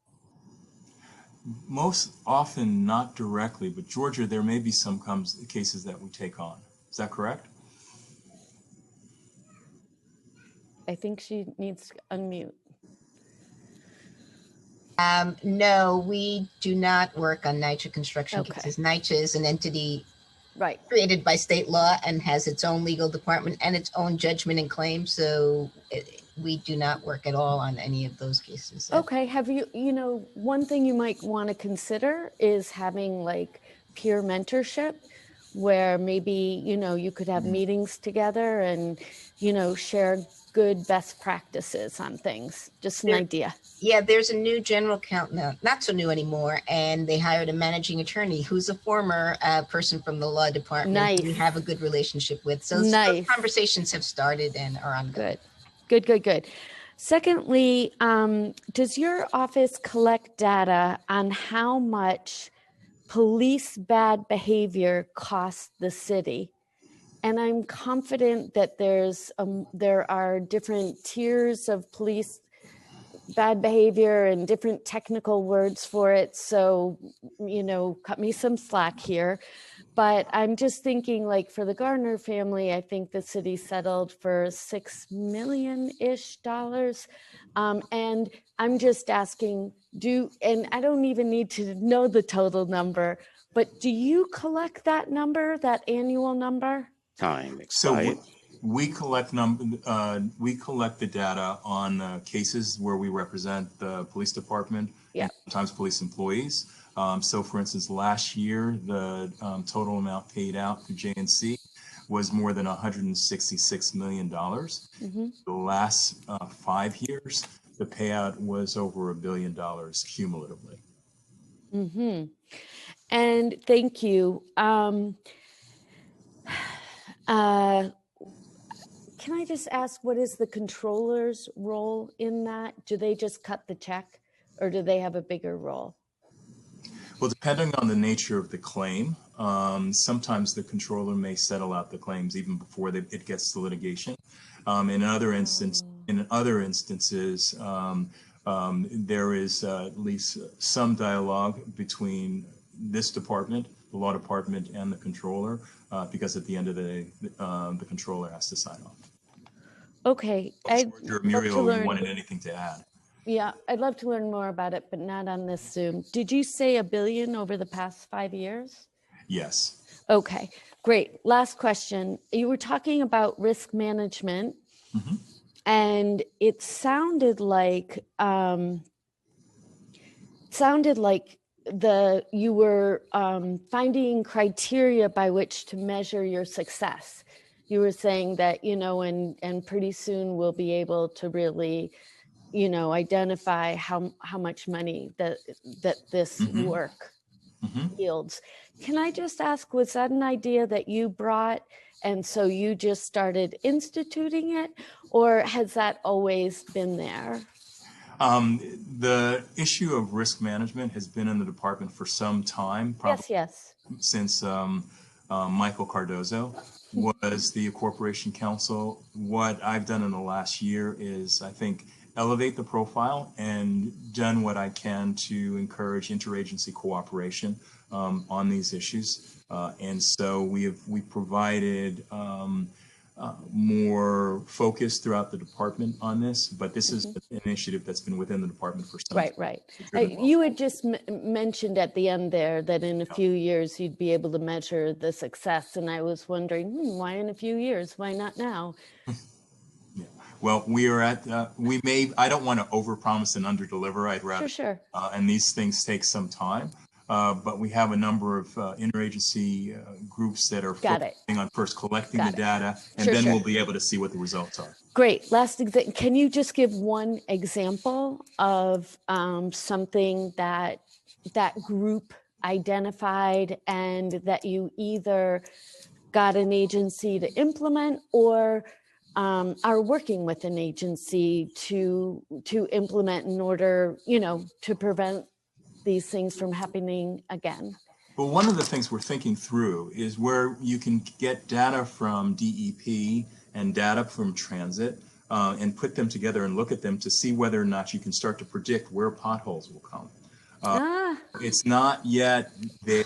Most often not directly, but Georgia, there may be some cases that we take on. Is that correct? I think she needs to unmute. No, we do not work on NYCHA construction cases. NYCHA is an entity created by state law and has its own legal department and its own judgment and claim. So we do not work at all on any of those cases. Okay. Have you, one thing you might want to consider is having like peer mentorship, where maybe, you could have meetings together and, share good best practices on things. Just an idea. Yeah, there's a new general counsel, not so new anymore, and they hired a managing attorney who's a former person from the law department. Nice. We have a good relationship with. So those conversations have started and are ongoing. Good. Secondly, does your office collect data on how much police bad behavior costs the city? And I'm confident that there are different tiers of police bad behavior and different technical words for it. So, cut me some slack here. But I'm just thinking, like, for the Gardner family, I think the city settled for $6 million-ish. And I'm just asking, and I don't even need to know the total number, but do you collect that number, that annual number? Time expired. So we collect the data on cases where we represent the police department and sometimes police employees. So for instance, last year, the total amount paid out to JNC was more than $166 million. The last 5 years, the payout was over $1 billion cumulatively. Mm-hmm. And thank you. Can I just ask, what is the controller's role in that? Do they just cut the check, or do they have a bigger role? Well, depending on the nature of the claim, sometimes the controller may settle out the claims even before it gets to litigation. In other instances, there is at least some dialogue between this department, the law department, and the controller, because at the end of the day, the controller has to sign off. Okay, I'd love to Muriel, you learn. wanted anything to add? Yeah, I'd love to learn more about it, but not on this Zoom. Did you say $1 billion over the past 5 years? Yes. Okay, great. Last question. You were talking about risk management, and it sounded like you were finding criteria by which to measure your success. You were saying that, and pretty soon we'll be able to really, identify how much money that this work yields. Can I just ask, was that an idea that you brought, and so you just started instituting it, or has that always been there? The issue of risk management has been in the department for some time, probably Yes. since Michael Cardozo was the corporation counsel. What I've done in the last year is, I think, elevate the profile and done what I can to encourage interagency cooperation on these issues. And so we provided more focus throughout the department on this, but this is an initiative that's been within the department for some time. Right. You had just mentioned at the end there that in a few years you'd be able to measure the success, and I was wondering, why in a few years? Why not now? Well, we are at, I don't want to overpromise and underdeliver. I'd rather, Sure. And these things take some time. But we have a number of interagency groups that are focusing on first collecting the data, and then we'll be able to see what the results are. Great. Last example, can you just give one example of something that group identified and that you either got an agency to implement or are working with an agency to implement in order, to prevent these things from happening again? Well, one of the things we're thinking through is where you can get data from DEP and data from transit and put them together and look at them to see whether or not you can start to predict where potholes will come. It's not yet there,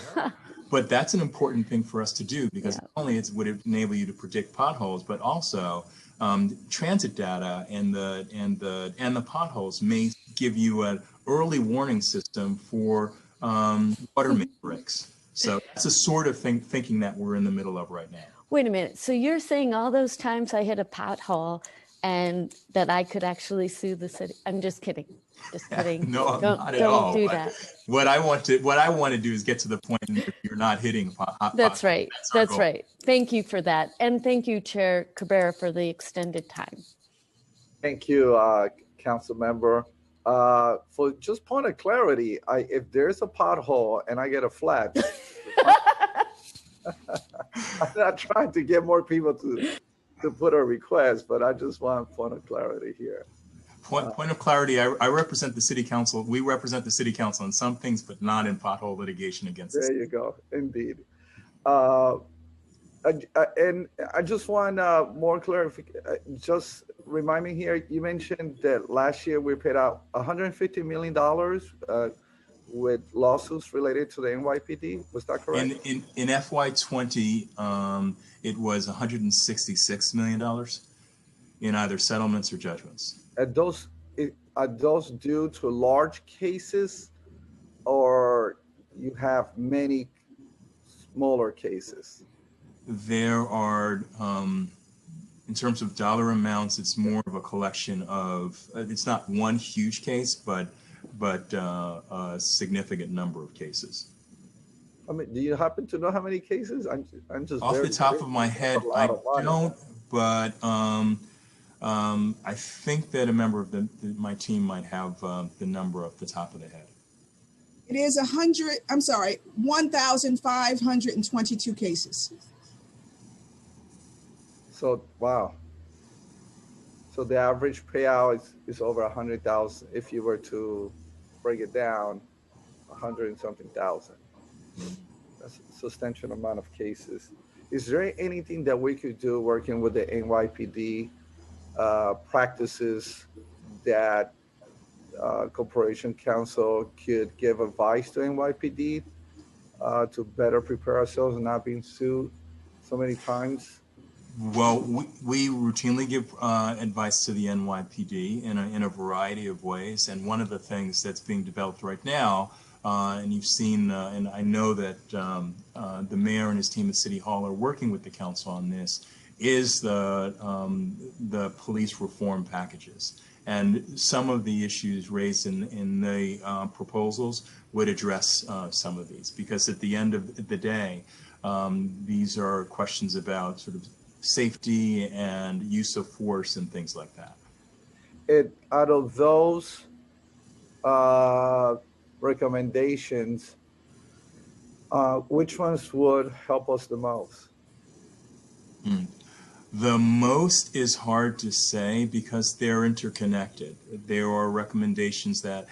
but that's an important thing for us to do, because not only would it enable you to predict potholes, but also transit data and the potholes may give you an early warning system for water main breaks. So that's the sort of thinking that we're in the middle of right now. Wait a minute. So you're saying all those times I hit a pothole and that I could actually sue the city? I'm just kidding. Just kidding. No, not at all. Don't do that. What I want to do is get to the point where you're not hitting potholes. That's right. That's right. Thank you for that. And thank you, Chair Cabrera, for the extended time. Thank you, Council Member. For just point of clarity, if there's a pothole and I get a flat, I'm not trying to get more people to put a request, but I just want a point of clarity here. Point of clarity, I represent the city council. We represent the city council in some things, but not in pothole litigation against us. There you go. Indeed. And I just want more clarification. Just remind me here, you mentioned that last year we paid out $150 million with lawsuits related to the NYPD. Was that correct? In FY20, it was $166 million in either settlements or judgments. Are those due to large cases, or you have many smaller cases? There are, in terms of dollar amounts, it's more of a collection of, it's not one huge case, but a significant number of cases. I mean, do you happen to know how many cases? I'm just off the top of my head, I don't, but I think that a member of my team might have the number off the top of the head. It is 1,522 cases. So, wow. So the average payout is over 100,000. If you were to break it down, 100 and something thousand. That's a substantial amount of cases. Is there anything that we could do working with the NYPD practices that Corporation Council could give advice to NYPD to better prepare ourselves and not being sued so many times? Well, we routinely give advice to the NYPD in a variety of ways, and one of the things that's being developed right now, and you've seen, and I know that the mayor and his team at City Hall are working with the council on this, is the police reform packages. And some of the issues raised in the proposals would address some of these, because at the end of the day, these are questions about sort of safety and use of force and things like that. Out of those recommendations, which ones would help us the most? The most is hard to say because they're interconnected. There are recommendations that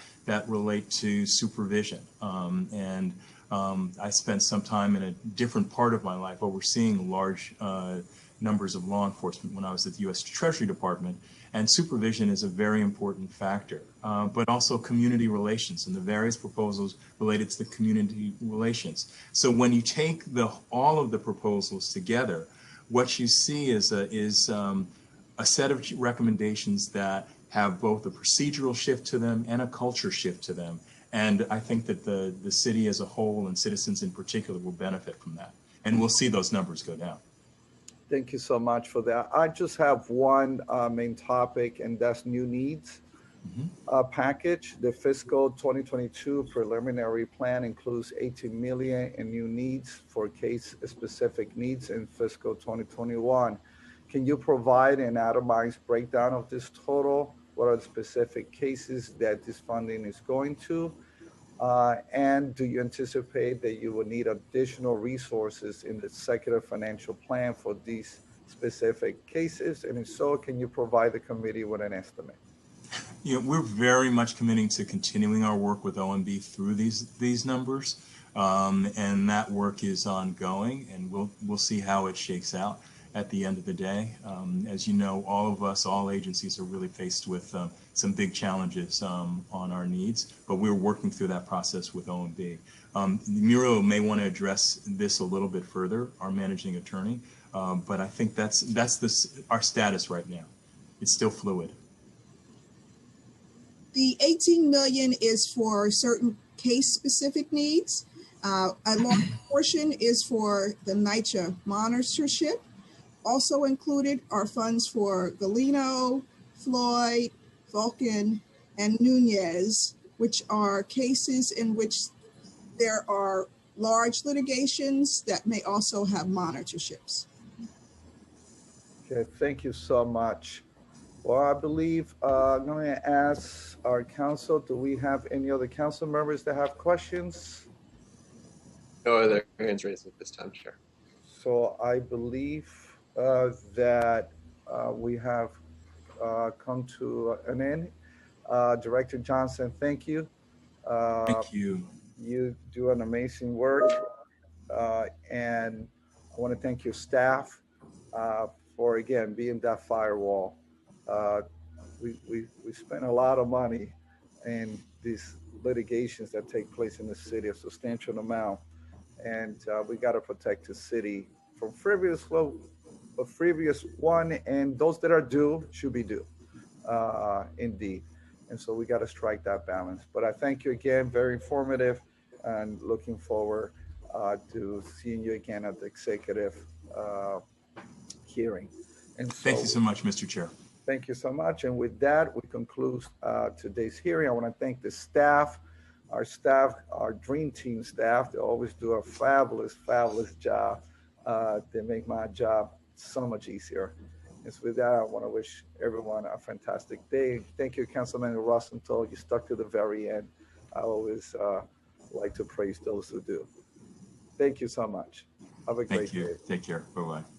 relate to supervision. I spent some time in a different part of my life overseeing large numbers of law enforcement when I was at the U.S. Treasury Department, and supervision is a very important factor, but also community relations and the various proposals related to the community relations. So when you take all of the proposals together, what you see is a set of recommendations that have both a procedural shift to them and a culture shift to them. And I think that the city as a whole and citizens in particular will benefit from that. And we'll see those numbers go down. Thank you so much for that. I just have one main topic, and that's new needs package. The fiscal 2022 preliminary plan includes 18 million in new needs for case-specific needs in fiscal 2021. Can you provide an itemized breakdown of this total? What are the specific cases that this funding is going to? And do you anticipate that you will need additional resources in the executive financial plan for these specific cases? And if so, can you provide the committee with an estimate? You know, we're very much committing to continuing our work with OMB through these numbers, and that work is ongoing, and we'll see how it shakes out at the end of the day. As you know, all of us, all agencies are really faced with some big challenges on our needs, but we're working through that process with OMB. Muriel may want to address this a little bit further, our managing attorney, but I think that's our status right now. It's still fluid. The 18 million is for certain case-specific needs. A large portion is for the NYCHA monitorship. Also included are funds for Galeno, Floyd, Vulcan, and Nunez, which are cases in which there are large litigations that may also have monitorships. Okay, thank you so much. Well, I believe I'm going to ask our council, do we have any other council members that have questions? No other hands raised at this time, Chair. So I believe that we have come to an end. Director Johnson, thank you. Thank you. You do an amazing work. And I want to thank your staff for, again, being that firewall. We spend a lot of money in these litigations that take place in the city, a substantial amount. And we got to protect the city from frivolous one, and those that are due should be due, indeed. And so we got to strike that balance. But I thank you again, very informative, and looking forward to seeing you again at the executive hearing. And so, thank you so much, Mr. Chair. Thank you so much. And with that, we conclude today's hearing. I want to thank the staff, our dream team staff. They always do a fabulous, fabulous job. They make my job so much easier. And so with that, I want to wish everyone a fantastic day. Thank you, Councilman Rosenthal. You stuck to the very end. I always like to praise those who do. Thank you so much. Have a great Thank you. day. Take care. Bye-bye.